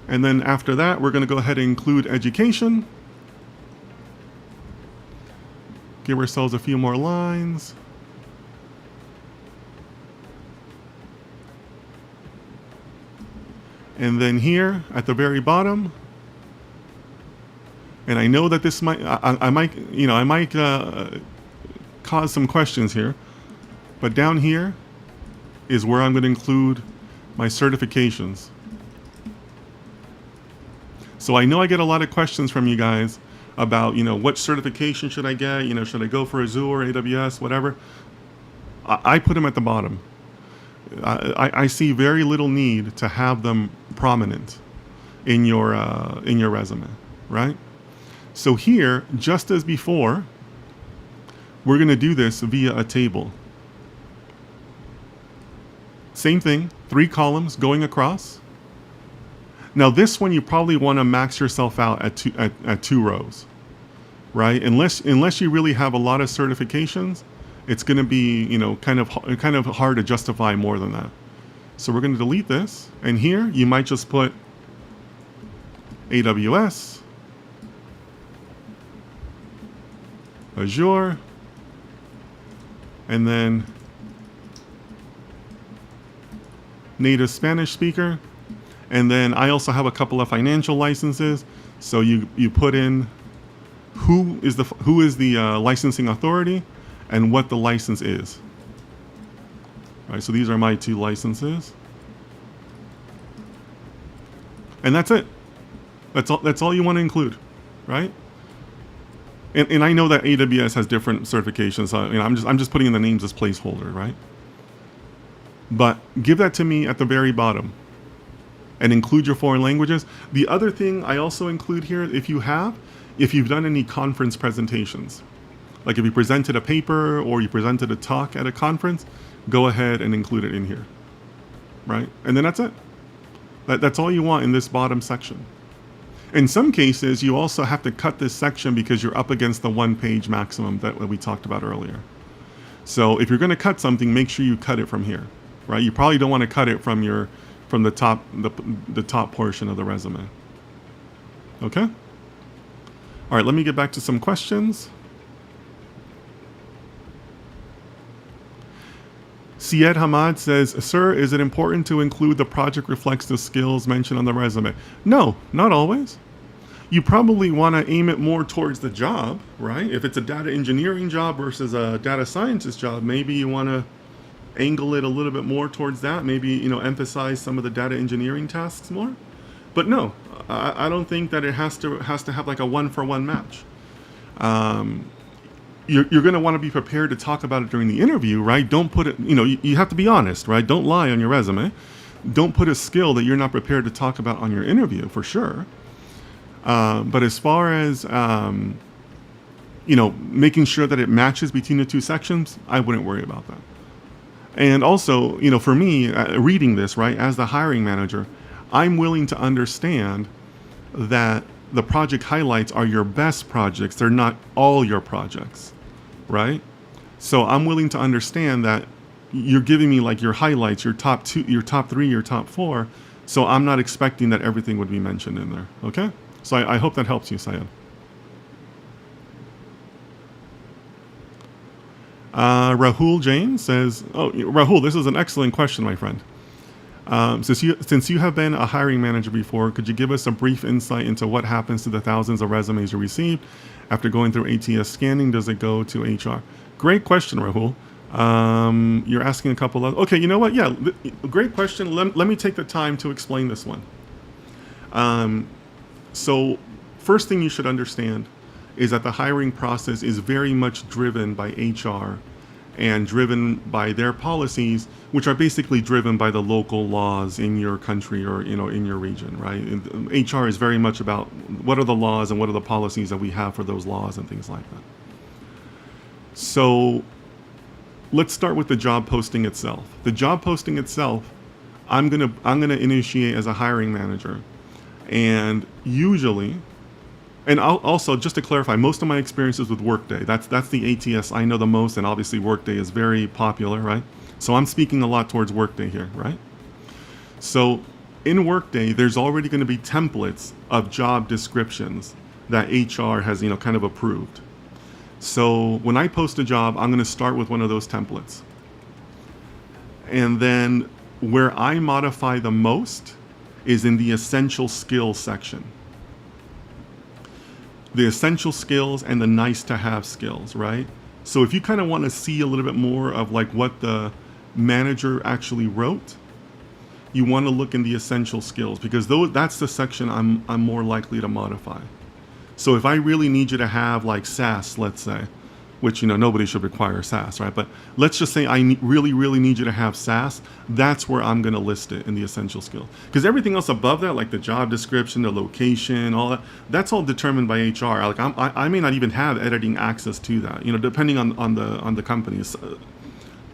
And then after that, we're going to go ahead and include education. Give ourselves a few more lines. And then here at the very bottom, and I know that this might, I might cause some questions here, but down here is where I'm going to include my certifications. So I know I get a lot of questions from you guys about, what certification should I get? Should I go for Azure, AWS, whatever? I put them at the bottom. I see very little need to have them prominent in your resume, right? So here, just as before, we're going to do this via a table. Same thing, 3 columns going across. Now this one you probably want to max yourself out at 2 rows, right? Unless you really have a lot of certifications, it's going to be kind of hard to justify more than that. So we're going to delete this, and here you might just put AWS, Azure, and then native Spanish speaker. And then I also have a couple of financial licenses. So you put in who is the licensing authority and what the license is. All right, so these are my 2 licenses. And that's it. That's all you want to include, right? And I know that AWS has different certifications. So, I'm just putting in the names as placeholder, right? But give that to me at the very bottom, and include your foreign languages. The other thing I also include here, if you've done any conference presentations, like if you presented a paper or you presented a talk at a conference, go ahead and include it in here, right? And then that's it. That's all you want in this bottom section. In some cases, you also have to cut this section because you're up against the 1-page maximum that we talked about earlier. So if you're going to cut something, make sure you cut it from here, right? You probably don't want to cut it from the top portion of the resume. Okay? All right, let me get back to some questions. Syed Hamad says, "Sir, is it important to include the project reflects the skills mentioned on the resume?" No, not always. You probably want to aim it more towards the job, right? If it's a data engineering job versus a data scientist job, maybe you want to angle it a little bit more towards that. Maybe, emphasize some of the data engineering tasks more. But no, I don't think that it has to have like a 1-for-1 match. You're going to want to be prepared to talk about it during the interview, right? Don't put it, you have to be honest, right? Don't lie on your resume. Don't put a skill that you're not prepared to talk about on your interview, for sure. But as far as, making sure that it matches between the 2 sections, I wouldn't worry about that. And also, for me, reading this, right, as the hiring manager, I'm willing to understand that the project highlights are your best projects. They're not all your projects, right? So I'm willing to understand that you're giving me like your highlights, your top 2, your top 3, your top 4. So I'm not expecting that everything would be mentioned in there, okay? So I hope that helps you, Syed. Rahul Jain says, Rahul, this is an excellent question, my friend. Since you have been a hiring manager before, could you give us a brief insight into what happens to the thousands of resumes you receive after going through ATS scanning? Does it go to HR? Great question, Rahul. You're asking a couple of, okay, you know what? Yeah, great question. Let me take the time to explain this one. So first thing you should understand is that the hiring process is very much driven by HR and driven by their policies, which are basically driven by the local laws in your country or in your region, right? And HR is very much about what are the laws and what are the policies that we have for those laws and things like that. So let's start with the job posting itself. The job posting itself, I'm gonna initiate as a hiring manager, and usually, and also just to clarify, most of my experiences with Workday, that's the ATS I know the most, and obviously Workday is very popular, right? So I'm speaking a lot towards Workday here, right? So in Workday, there's already going to be templates of job descriptions that HR has, kind of approved. So when I post a job, I'm going to start with one of those templates. And then where I modify the most is in the essential skills section. The essential skills and the nice to have skills, right? So if you kind of want to see a little bit more of like what the manager actually wrote, you want to look in the essential skills, because that's the section I'm more likely to modify. So if I really need you to have like SAS, let's say, which, nobody should require SAS, right? But let's just say I really, really need you to have SAS. That's where I'm going to list it in the essential skill. Because everything else above that, like the job description, the location, all that, that's all determined by HR. Like I may not even have editing access to that, depending on the companies.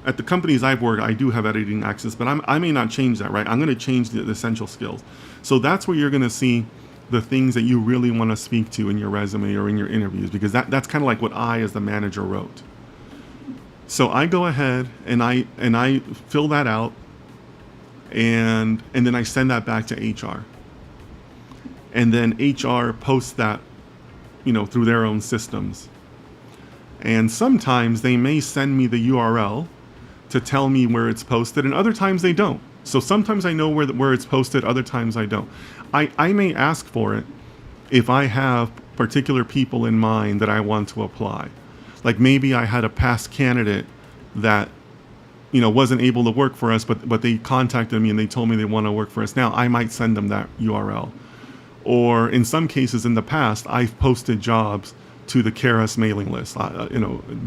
At the companies I've worked, I do have editing access, but I may not change that, right? I'm going to change the essential skills. So that's where you're going to see the things that you really want to speak to in your resume or in your interviews, because that's kind of like what I, as the manager, wrote. So I go ahead and I fill that out, and then I send that back to HR. And then HR posts that, through their own systems. And sometimes they may send me the URL to tell me where it's posted, and other times they don't. So sometimes I know where it's posted, other times I don't. I may ask for it if I have particular people in mind that I want to apply. Like maybe I had a past candidate that, wasn't able to work for us, but they contacted me and they told me they want to work for us now. I might send them that URL. Or in some cases in the past, I've posted jobs to the KRS mailing list.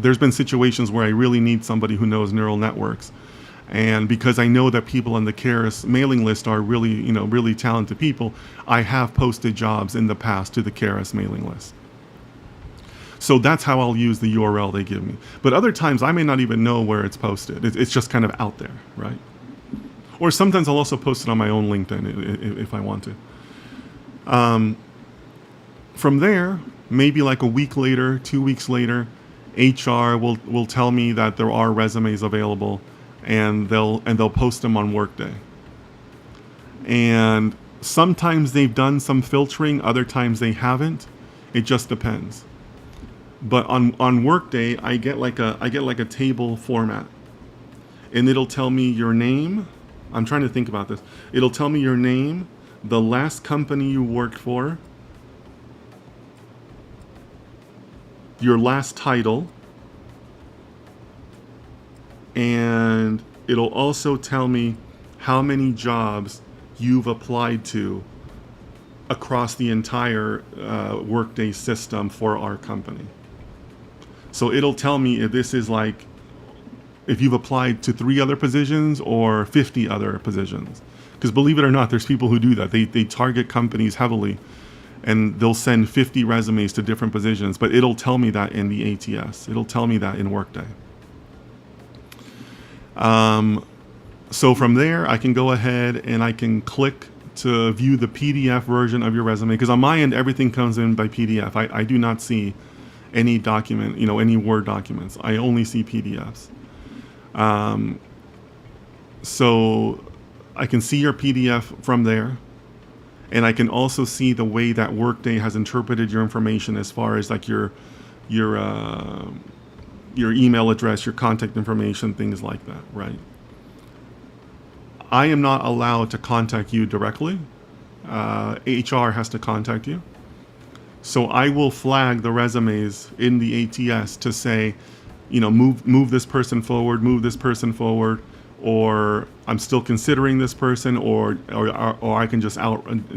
There's been situations where I really need somebody who knows neural networks. And because I know that people on the KRS mailing list are really, really talented people, I have posted jobs in the past to the KRS mailing list. So that's how I'll use the URL they give me. But other times I may not even know where it's posted. It's just kind of out there, right? Or sometimes I'll also post it on my own LinkedIn if I want to. From there, maybe like a week later, 2 weeks later, HR will tell me that there are resumes available, and they'll post them on Workday. And sometimes they've done some filtering, other times they haven't. It just depends. But on Workday, I get like a table format, and it'll tell me your name. I'm trying to think about this. It'll tell me your name, the last company you worked for, your last title, and it'll also tell me how many jobs you've applied to across the entire Workday system for our company. So it'll tell me if this is like, if you've applied to 3 other positions or 50 other positions. Because believe it or not, there's people who do that. They target companies heavily, and they'll send 50 resumes to different positions, but it'll tell me that in the ATS. It'll tell me that in Workday. So from there, I can go ahead and I can click to view the PDF version of your resume, because on my end, everything comes in by PDF. I do not see any document, any Word documents. I only see PDFs. So I can see your PDF from there. And I can also see the way that Workday has interpreted your information as far as like your email address, your contact information, things like that, right? I am not allowed to contact you directly. HR has to contact you. So I will flag the resumes in the ATS to say, move this person forward, or I'm still considering this person, or I can just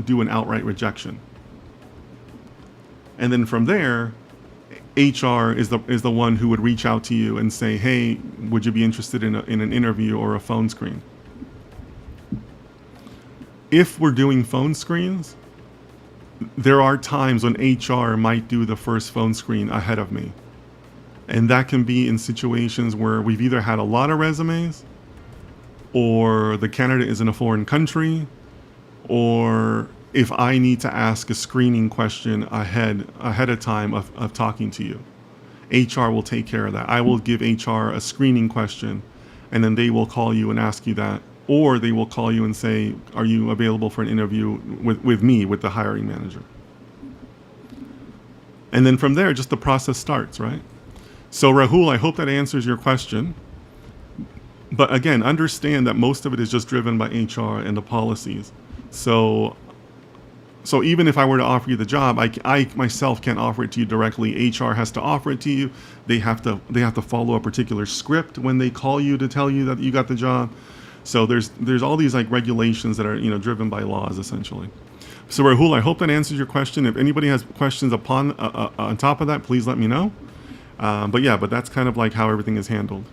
do an outright rejection. And then from there, HR is the one who would reach out to you and say, hey, would you be interested in an interview or a phone screen? If we're doing phone screens, there are times when HR might do the first phone screen ahead of me. And that can be in situations where we've either had a lot of resumes, or the candidate is in a foreign country, or if I need to ask a screening question ahead of time of talking to you. HR will take care of that. I will give HR a screening question, and then they will call you and ask you that. Or they will call you and say, are you available for an interview with me, with the hiring manager? And then from there, just the process starts, right? So Rahul, I hope that answers your question. But again, understand that most of it is just driven by HR and the policies. So even if I were to offer you the job, I myself can't offer it to you directly. HR has to offer it to you. They have to follow a particular script when they call you to tell you that you got the job. So there's all these like regulations that are driven by laws essentially. So Rahul, I hope that answers your question. If anybody has questions on top of that, please let me know. But that's kind of like how everything is handled.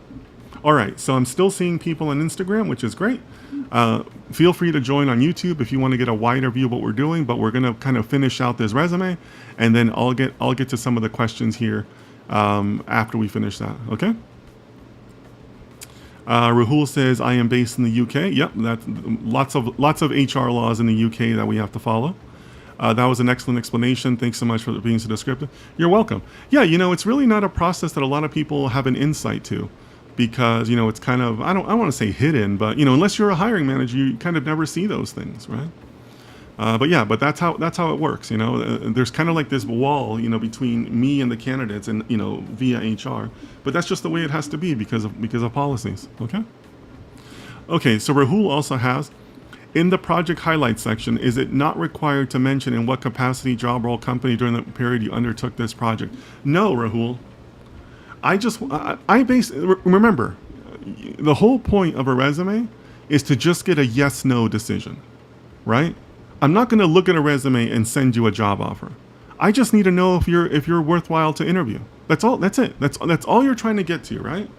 All right, so I'm still seeing people on Instagram, which is great. Feel free to join on YouTube if you want to get a wider view of what we're doing, but we're going to kind of finish out this resume, and then I'll get to some of the questions here after we finish that, okay? Rahul says, I am based in the UK. Yep, that's lots of HR laws in the UK that we have to follow. That was an excellent explanation. Thanks so much for being so descriptive. You're welcome. Yeah, it's really not a process that a lot of people have an insight to. Because it's kind of I don't want to say hidden, but unless you're a hiring manager, you kind of never see those things, right? But that's how it works. There's kind of like this wall between me and the candidates, and via HR. But that's just the way it has to be because of policies. Okay. So Rahul also has, in the project highlights section, is it not required to mention in what capacity, job role, company during the period you undertook this project? No, Rahul. Remember, the whole point of a resume is to just get a yes/no decision, right? I'm not going to look at a resume and send you a job offer. I just need to know if you're worthwhile to interview. That's all. That's it. That's all you're trying to get to, right?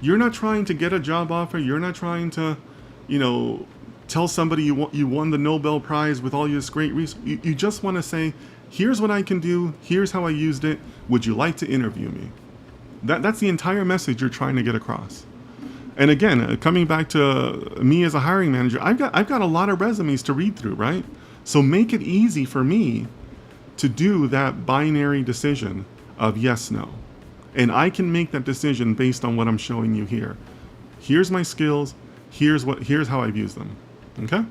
You're not trying to get a job offer. You're not trying to, tell somebody you won the Nobel Prize with all your great research. You just want to say, here's what I can do. Here's how I used it. Would you like to interview me? That's the entire message you're trying to get across. And again, coming back to me as a hiring manager, I've got a lot of resumes to read through, right? So make it easy for me to do that binary decision of yes, no. And I can make that decision based on what I'm showing you here. Here's my skills. Here's how I've used them. Okay?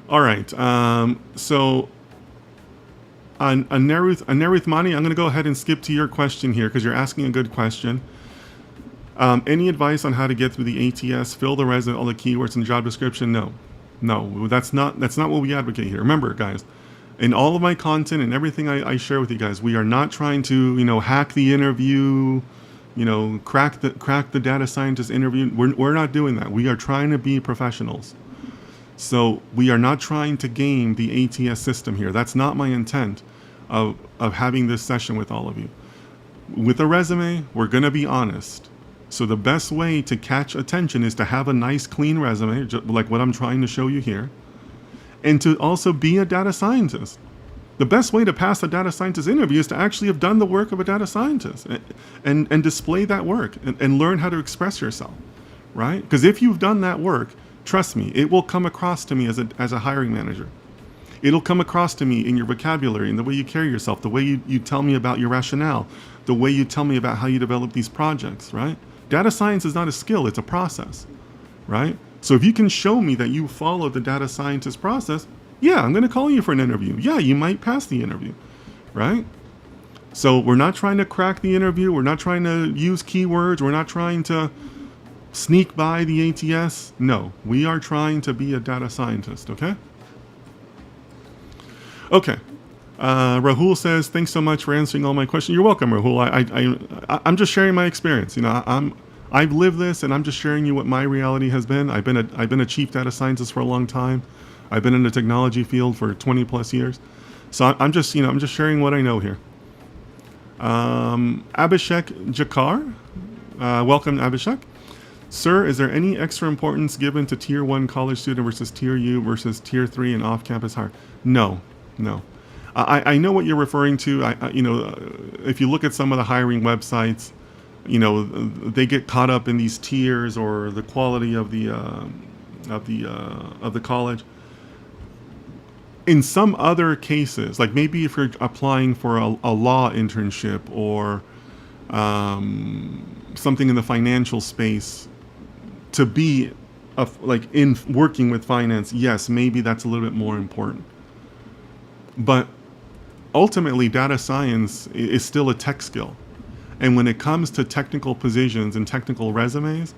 All right. So Aneruth Mani, I'm going to go ahead and skip to your question here because you're asking a good question. Any advice on how to get through the ATS, fill the resume, all the keywords in the job description? No, that's not what we advocate here. Remember, guys, in all of my content and everything I share with you guys, we are not trying to, hack the interview, crack the data scientist interview. We're not doing that. We are trying to be professionals. So we are not trying to game the ATS system here. That's not my intent of having this session with all of you. With a resume, we're going to be honest. So the best way to catch attention is to have a nice, clean resume, like what I'm trying to show you here, and to also be a data scientist. The best way to pass a data scientist interview is to actually have done the work of a data scientist and display that work and learn how to express yourself, right? Because if you've done that work, trust me, it will come across to me as a hiring manager. It'll come across to me in your vocabulary, in the way you carry yourself, the way you tell me about your rationale, the way you tell me about how you develop these projects, right? Data science is not a skill, it's a process, right? So if you can show me that you follow the data scientist process, yeah, I'm going to call you for an interview. Yeah, you might pass the interview, right? So we're not trying to crack the interview. We're not trying to use keywords. We're not trying to sneak by the ATS. No, we are trying to be a data scientist, okay? Okay. Rahul says, thanks so much for answering all my questions. You're welcome, Rahul. I'm just sharing my experience. I've lived this, and I'm just sharing you what my reality has been. I've been a chief data scientist for a long time. I've been in the technology field for 20 plus years. So I'm just sharing what I know here. Abhishek Jakar, welcome, Abhishek. Sir, is there any extra importance given to Tier 1 college student versus Tier U versus Tier 3 and off-campus hire? No. I know what you're referring to. If you look at some of the hiring websites, they get caught up in these tiers or the quality of the college. In some other cases, like maybe if you're applying for a law internship or something in the financial space, to be like in working with finance, yes, maybe that's a little bit more important. But ultimately, data science is still a tech skill. And when it comes to technical positions and technical resumes,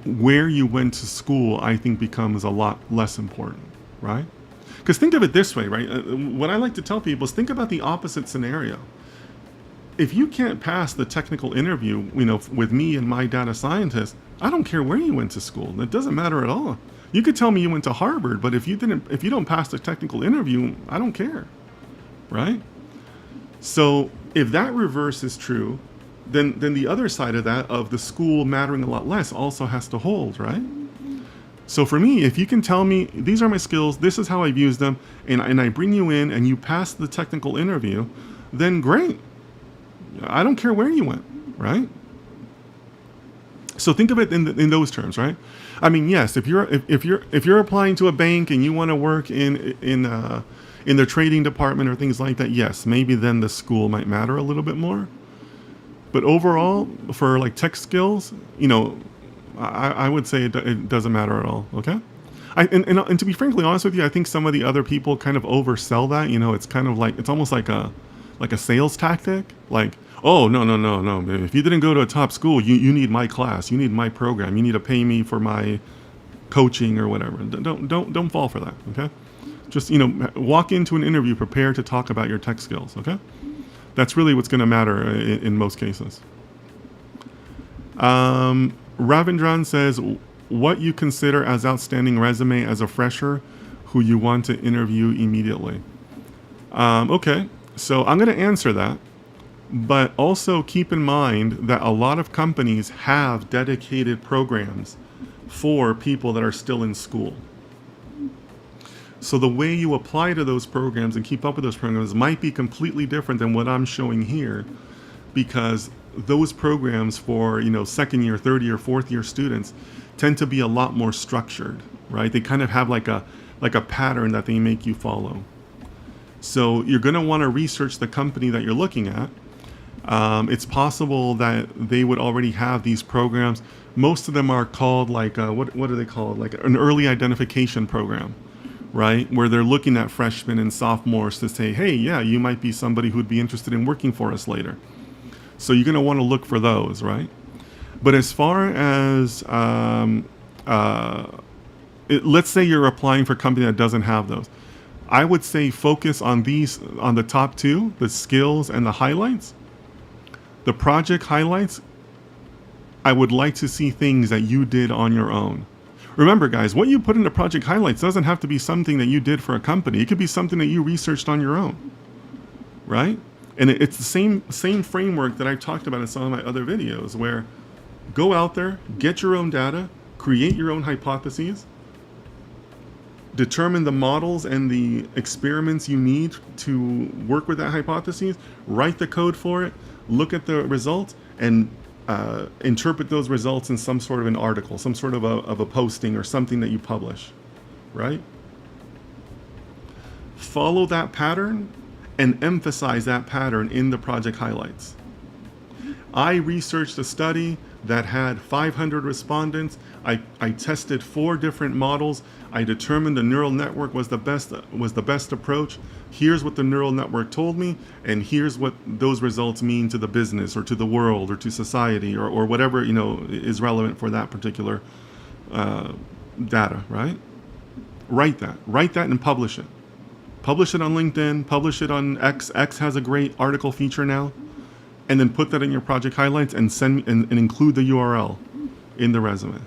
where you went to school, I think, becomes a lot less important, right? Because think of it this way, right? What I like to tell people is think about the opposite scenario. If you can't pass the technical interview, with me and my data scientist, I don't care where you went to school. It doesn't matter at all. You could tell me you went to Harvard, but if you don't pass the technical interview, I don't care, right? So if that reverse is true, then the other side of that, of the school mattering a lot less, also has to hold, right? So for me, if you can tell me these are my skills, this is how I've used them, and I bring you in and you pass the technical interview, then great. I don't care where you went, right? So think of it in those terms, right? I mean, yes, if you're applying to a bank and you want to work in their trading department or things like that, yes, maybe then the school might matter a little bit more. But overall, for like tech skills, I would say it doesn't matter at all. Okay. And to be frankly honest with you, I think some of the other people kind of oversell that. It's kind of like, it's almost like a sales tactic. Like, oh, no. If you didn't go to a top school, you need my class, you need my program, you need to pay me for my coaching or whatever. Don't fall for that. Okay. Just, walk into an interview prepared to talk about your tech skills. Okay. That's really what's going to matter in most cases. Ravindran says, what you consider as outstanding resume as a fresher who you want to interview immediately. Okay, so I'm going to answer that, but also keep in mind that a lot of companies have dedicated programs for people that are still in school. So the way you apply to those programs and keep up with those programs might be completely different than what I'm showing here, because those programs for, second year, third year, fourth year students tend to be a lot more structured, right? They kind of have like a pattern that they make you follow. So you're going to want to research the company that you're looking at. It's possible that they would already have these programs. Most of them are called what are they called? Like an early identification program, right? Where they're looking at freshmen and sophomores to say, hey, yeah, you might be somebody who'd be interested in working for us later. So you're going to want to look for those, right? But as far as, let's say you're applying for a company that doesn't have those, I would say focus on the top two, the skills and the highlights. The project highlights, I would like to see things that you did on your own. Remember, guys, what you put into project highlights doesn't have to be something that you did for a company. It could be something that you researched on your own, right? And it's the same framework that I talked about in some of my other videos, where go out there, get your own data, create your own hypotheses, determine the models and the experiments you need to work with that hypothesis, write the code for it, look at the results, and interpret those results in some sort of an article, some sort of a posting or something that you publish, right? Follow that pattern and emphasize that pattern in the project highlights. I researched a study that had 500 respondents. I tested 4 different models. I determined the neural network was the best approach. Here's what the neural network told me, and here's what those results mean to the business or to the world or to society or whatever is relevant for that particular data, right? Write that and publish it. Publish it on LinkedIn, publish it on X. X has a great article feature now. And then put that in your project highlights and and include the URL in the resume.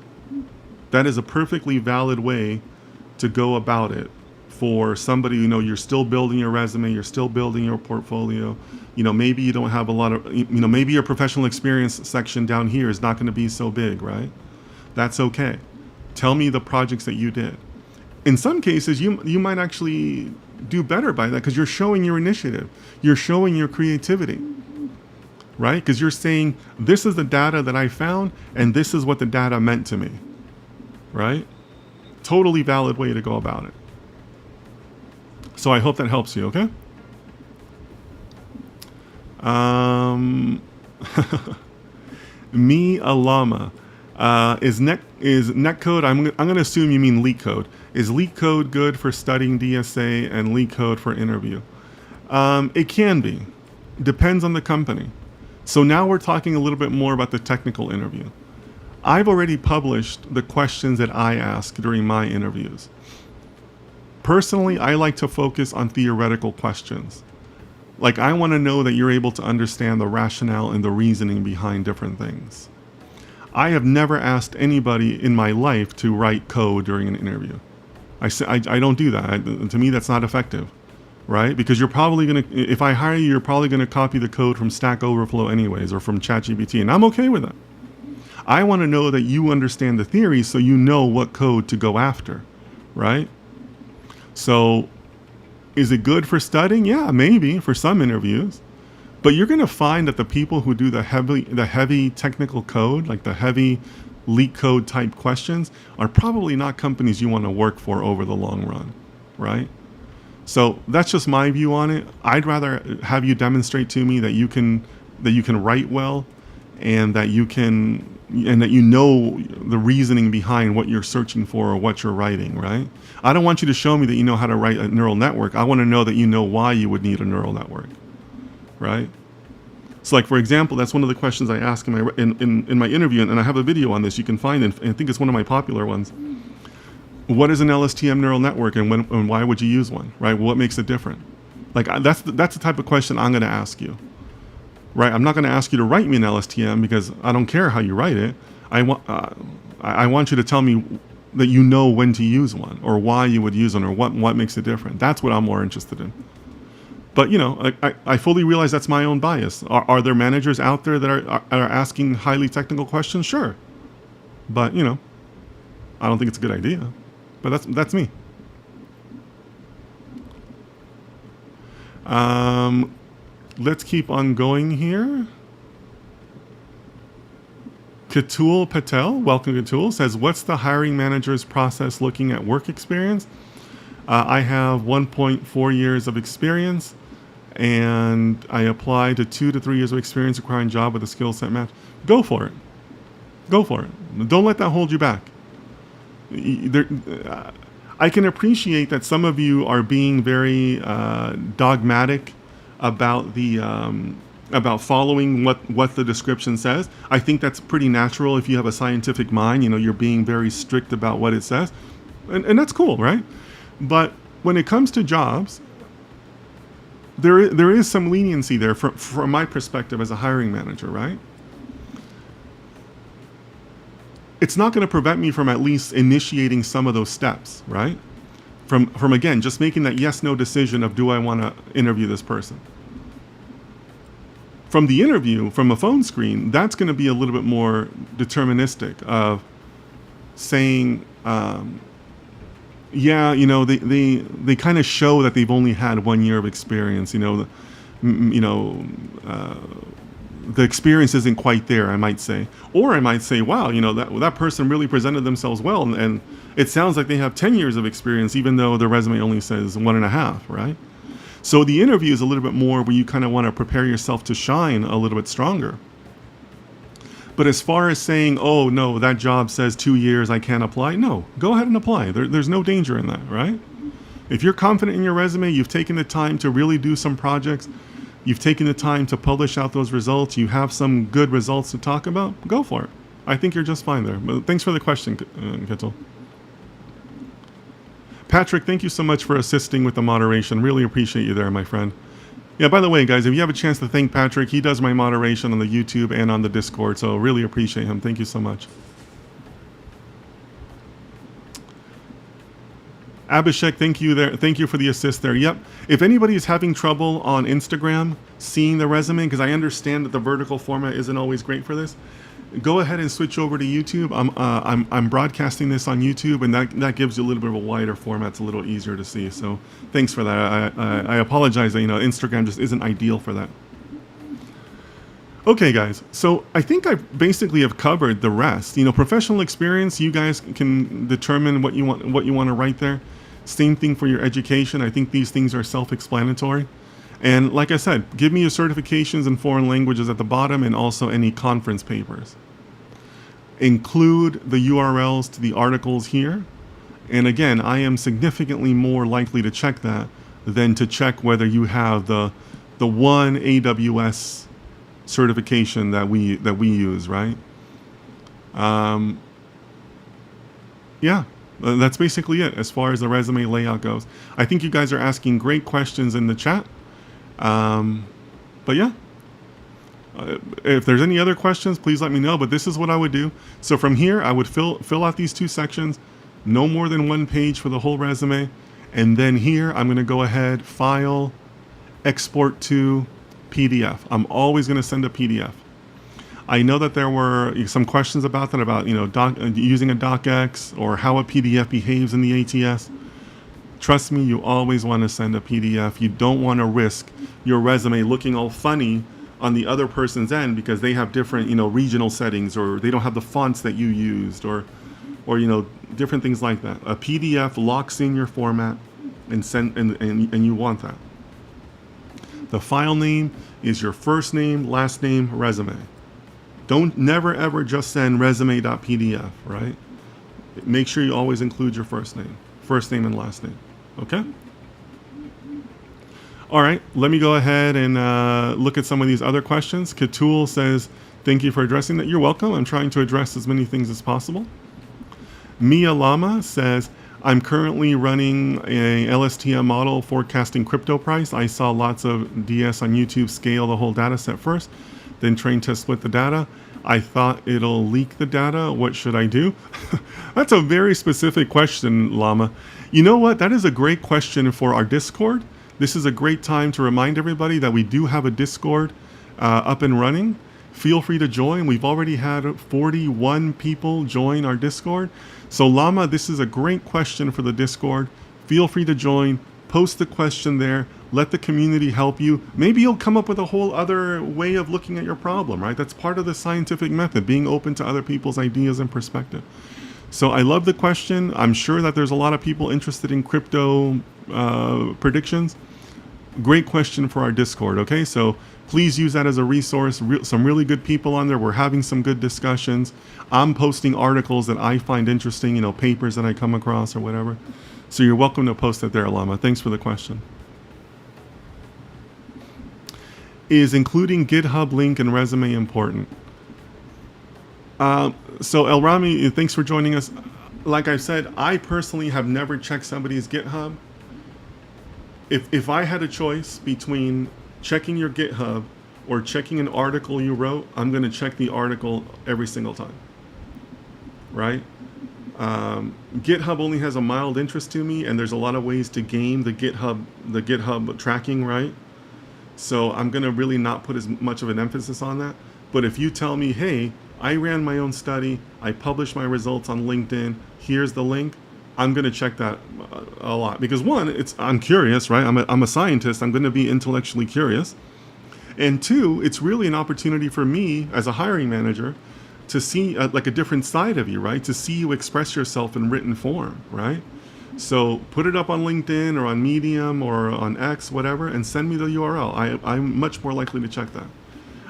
That is a perfectly valid way to go about it for somebody, you're still building your resume, you're still building your portfolio. Maybe you don't have a lot of, maybe your professional experience section down here is not going to be so big, right? That's okay. Tell me the projects that you did. In some cases, you might actually do better by that because you're showing your initiative. You're showing your creativity, right? Because you're saying, this is the data that I found, and this is what the data meant to me, right? Totally valid way to go about it. So I hope that helps you, okay? Me Alama. Is netcode, I'm going to assume you mean LeetCode. Is LeetCode good for studying DSA and LeetCode for interview? It can be. Depends on the company. So now we're talking a little bit more about the technical interview. I've already published the questions that I ask during my interviews. Personally, I like to focus on theoretical questions. Like, I want to know that you're able to understand the rationale and the reasoning behind different things. I have never asked anybody in my life to write code during an interview. I don't do that. To me, that's not effective, right? Because you're probably going to, if I hire you, you're probably going to copy the code from Stack Overflow anyways, or from ChatGPT, and I'm okay with that. I want to know that you understand the theory so you know what code to go after, right? So, is it good for studying? Yeah, maybe for some interviews. But you're going to find that the people who do the heavy technical code, like the heavy LeetCode type questions, are probably not companies you want to work for over the long run, right? So that's just my view on it. I'd rather have you demonstrate to me that you can write well, and that you know the reasoning behind what you're searching for or what you're writing, right? I don't want you to show me that you know how to write a neural network. I want to know that you know why you would need a neural network, right? So, like, for example, that's one of the questions I ask in my interview, and I have a video on this you can find, and I think it's one of my popular ones. What is an LSTM neural network, and why would you use one, right? What makes it different? Like, that's the type of question I'm going to ask you, right? I'm not going to ask you to write me an LSTM because I don't care how you write it. I want you to tell me that you know when to use one, or why you would use one, or what makes it different. That's what I'm more interested in. But, you know, I fully realize that's my own bias. Are there managers out there that are asking highly technical questions? Sure. But, you know, I don't think it's a good idea. But that's me. Let's keep on going here. Katul Patel, welcome Katul, says, what's the hiring manager's process looking at work experience? I have 1.4 years of experience, and I applied to 2 to 3 years of experience requiring a job with a skill set match. Go for it. Go for it. Don't let that hold you back. I can appreciate that some of you are being very dogmatic about about following what the description says. I think that's pretty natural if you have a scientific mind. You know, you're being very strict about what it says, and that's cool, right? But when it comes to jobs, there is some leniency there from my perspective as a hiring manager, right? It's not going to prevent me from at least initiating some of those steps, right? From again, just making that yes/no decision of, do I want to interview this person? From the interview, from a phone screen, that's going to be a little bit more deterministic of saying, yeah, you know, they kind of show that they've only had 1 year of experience. The experience isn't quite there, I might say. Or I might say, wow, you know, that person really presented themselves well, and it sounds like they have 10 years of experience, even though their resume only says 1.5, right? So the interview is a little bit more where you kind of want to prepare yourself to shine a little bit stronger. But as far as saying, oh, no, that job says 2 years, I can't apply. No, go ahead and apply. There's no danger in that, right? If you're confident in your resume, you've taken the time to really do some projects, you've taken the time to publish out those results, you have some good results to talk about, go for it. I think you're just fine there. But thanks for the question, Ketel. Patrick, thank you so much for assisting with the moderation. Really appreciate you there, my friend. Yeah, by the way, guys, if you have a chance to thank Patrick, he does my moderation on the YouTube and on the Discord, so really appreciate him. Thank you so much. Abhishek, thank you there. Thank you for the assist there. Yep. If anybody is having trouble on Instagram seeing the resume, because I understand that the vertical format isn't always great for this, go ahead and switch over to YouTube. I'm broadcasting this on YouTube, and that gives you a little bit of a wider format. It's a little easier to see. So thanks for that. I apologize that Instagram just isn't ideal for that. Okay, guys. So I think I basically have covered the rest. Professional experience. You guys can determine what you want to write there. Same thing for your education. I think these things are self-explanatory. And like I said, give me your certifications in foreign languages at the bottom, and also any conference papers. Include the URLs to the articles here. And again, I am significantly more likely to check that than to check whether you have the one AWS certification that we use, right? Yeah. That's basically it as far as the resume layout goes. I think you guys are asking great questions in the chat. But yeah, if there's any other questions, please let me know. But this is what I would do. So from here, I would fill out these two sections, no more than one page for the whole resume. And then here, I'm going to go ahead, file, export to PDF. I'm always going to send a PDF. I know that there were some questions about that, about using a docx or how a PDF behaves in the ATS. Trust me, you always want to send a PDF. You don't want to risk your resume looking all funny on the other person's end because they have different regional settings, or they don't have the fonts that you used, or different things like that. A PDF locks in your format and you want that. The file name is your first name, last name, resume. Don't never ever just send resume.pdf, right? Make sure you always include your first name and last name. Okay? All right, let me go ahead and look at some of these other questions. Katul says, thank you for addressing that. You're welcome. I'm trying to address as many things as possible. Mia Lama says, I'm currently running a LSTM model forecasting crypto price. I saw lots of DS on YouTube scale the whole data set first, then train test split the data. I thought it'll leak the data. What should I do? That's a very specific question, Llama. You know what? That is a great question for our Discord. This is a great time to remind everybody that we do have a Discord up and running. Feel free to join. We've already had 41 people join our Discord. So Llama, this is a great question for the Discord. Feel free to join. Post the question there. Let the community help you. Maybe you'll come up with a whole other way of looking at your problem, right? That's part of the scientific method, being open to other people's ideas and perspective. So I love the question. I'm sure that there's a lot of people interested in crypto predictions. Great question for our Discord, okay? So please use that as a resource. Some really good people on there. We're having some good discussions. I'm posting articles that I find interesting, papers that I come across or whatever. So you're welcome to post it there, Llama. Thanks for the question. Is including GitHub link and resume important? So El Rami, thanks for joining us. Like I said, I personally have never checked somebody's GitHub. If I had a choice between checking your GitHub or checking an article you wrote, I'm going to check the article every single time, right? GitHub only has a mild interest to me, and there's a lot of ways to game the GitHub tracking, right? So I'm going to really not put as much of an emphasis on that. But if you tell me, hey, I ran my own study, I published my results on LinkedIn, here's the link, I'm going to check that a lot. Because one, I'm curious, right? I'm a scientist. I'm going to be intellectually curious. And two, it's really an opportunity for me as a hiring manager to see like a different side of you, right? To see you express yourself in written form, right? So put it up on LinkedIn or on Medium or on X, whatever, and send me the URL. I'm much more likely to check that.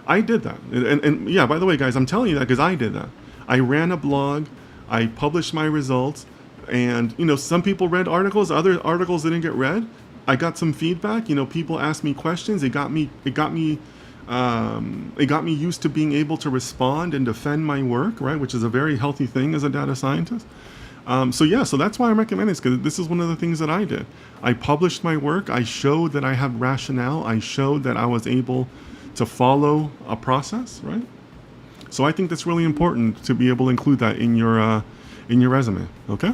I did that. And yeah, by the way, guys, I'm telling you that because I did that. I ran a blog. I published my results. And, some people read articles. Other articles didn't get read. I got some feedback. People asked me questions. It got me used to being able to respond and defend my work, right? Which is a very healthy thing as a data scientist. So that's why I'm recommending this, because this is one of the things that I did. I published my work. I showed that I have rationale. I showed that I was able to follow a process, right? So I think that's really important to be able to include that in your resume. Okay.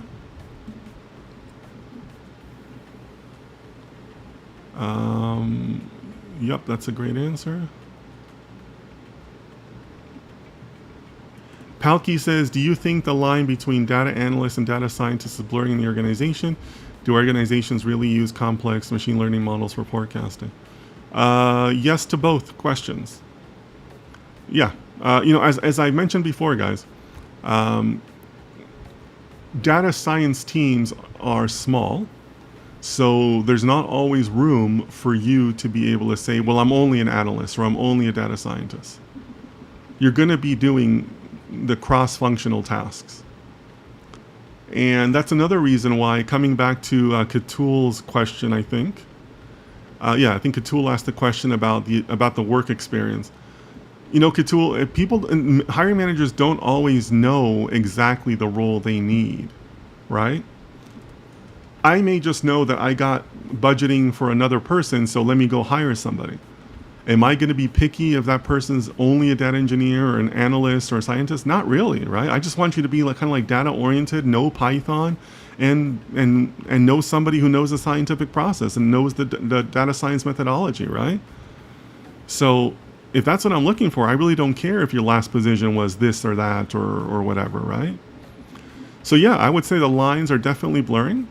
Yep, that's a great answer. Palki says, do you think the line between data analysts and data scientists is blurring in the organization? Do organizations really use complex machine learning models for forecasting? Yes to both questions. Yeah. As I mentioned before, guys, data science teams are small. So there's not always room for you to be able to say, well, I'm only an analyst or I'm only a data scientist. You're going to be doing the cross-functional tasks. And that's another reason why, coming back to Katul's question, I think. I think Katul asked the question about the work experience. Katul, hiring managers don't always know exactly the role they need, right? I may just know that I got budgeting for another person, so let me go hire somebody. Am I going to be picky if that person's only a data engineer or an analyst or a scientist? Not really, right? I just want you to be kind of like data oriented, know Python, and know somebody who knows the scientific process and knows the data science methodology, right? So if that's what I'm looking for, I really don't care if your last position was this or that or whatever, right? So yeah, I would say the lines are definitely blurring.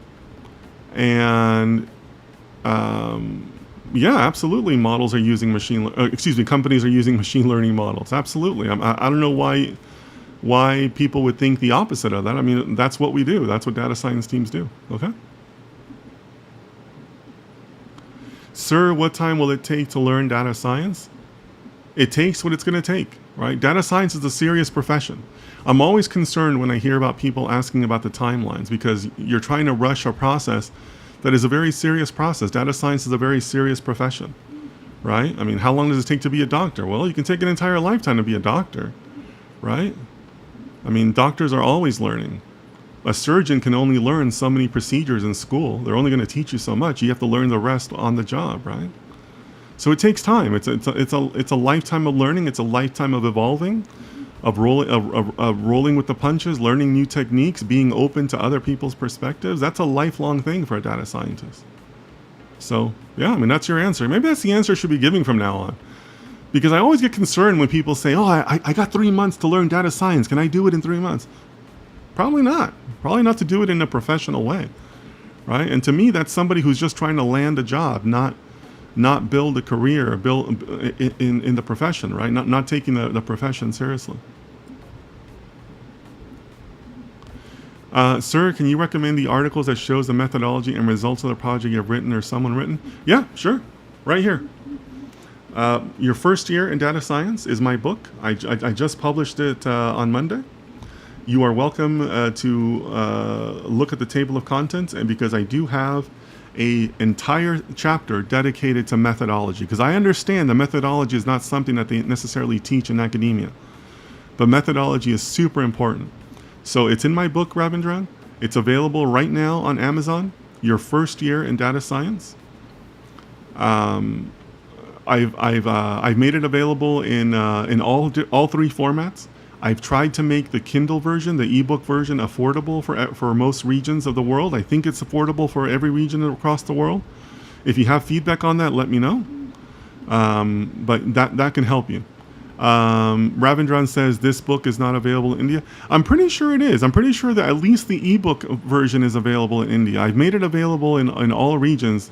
And absolutely, companies are using machine learning models. Absolutely. I don't know why people would think the opposite of that. I mean, that's what we do. That's what data science teams do. Okay. Sir, what time will it take to learn data science? It takes what it's going to take, right? Data science is a serious profession. I'm always concerned when I hear about people asking about the timelines, because you're trying to rush a process that is a very serious process. Data science is a very serious profession, right? I mean, how long does it take to be a doctor? Well, you can take an entire lifetime to be a doctor, right? I mean, doctors are always learning. A surgeon can only learn so many procedures in school. They're only going to teach you so much. You have to learn the rest on the job, right? So it takes time. It's a lifetime of learning. It's a lifetime of evolving, of rolling with the punches, learning new techniques, being open to other people's perspectives. That's a lifelong thing for a data scientist. So yeah, I mean, that's your answer. Maybe that's the answer I should be giving from now on. Because I always get concerned when people say, oh, I got 3 months to learn data science. Can I do it in 3 months? Probably not. Probably not to do it in a professional way, right? And to me, that's somebody who's just trying to land a job, not build a career, build in the profession, right? Not taking the profession seriously. Sir, can you recommend the articles that shows the methodology and results of the project you've written or someone written? Yeah, sure. Right here. Your first year in data science is my book. I just published it on Monday. You are welcome to look at the table of contents, and because I do have an entire chapter dedicated to methodology, because I understand the methodology is not something that they necessarily teach in academia, but methodology is super important. So it's in my book, Ravindran. It's available right now on Amazon. Your first year in data science. I've made it available in all 3 formats. I've tried to make the Kindle version, the ebook version, affordable for most regions of the world. I think it's affordable for every region across the world. If you have feedback on that, let me know. But that can help you. Ravindran says this book is not available in India. I'm pretty sure it is. I'm pretty sure that at least the ebook version is available in India. I've made it available in all regions,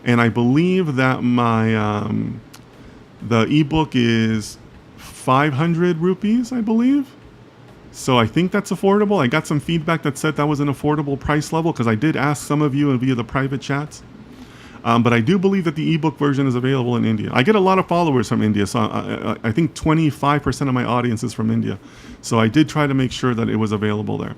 and I believe that the ebook is 500 rupees, I believe. So I think that's affordable. I got some feedback that said that was an affordable price level, because I did ask some of you via the private chats. But I do believe that the ebook version is available in India. I get a lot of followers from India, so I think 25% of my audience is from India. So I did try to make sure that it was available there.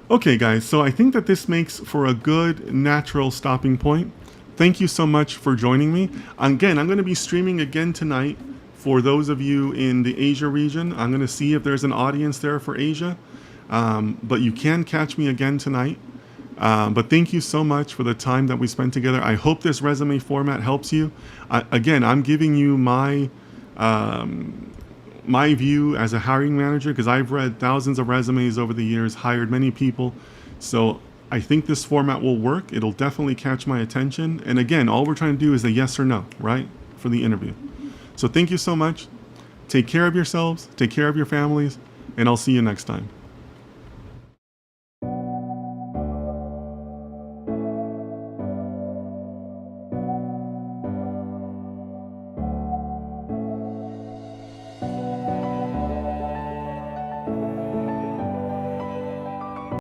Okay, guys, so I think that this makes for a good natural stopping point. Thank you so much for joining me. Again, I'm going to be streaming again tonight for those of you in the Asia region. I'm going to see if there's an audience there for Asia. But you can catch me again tonight. But thank you so much for the time that we spent together. I hope this resume format helps you. Again, I'm giving you my view as a hiring manager, because I've read thousands of resumes over the years, hired many people. So I think this format will work. It'll definitely catch my attention. And again, all we're trying to do is a yes or no, right, for the interview. So thank you so much. Take care of yourselves, take care of your families, and I'll see you next time.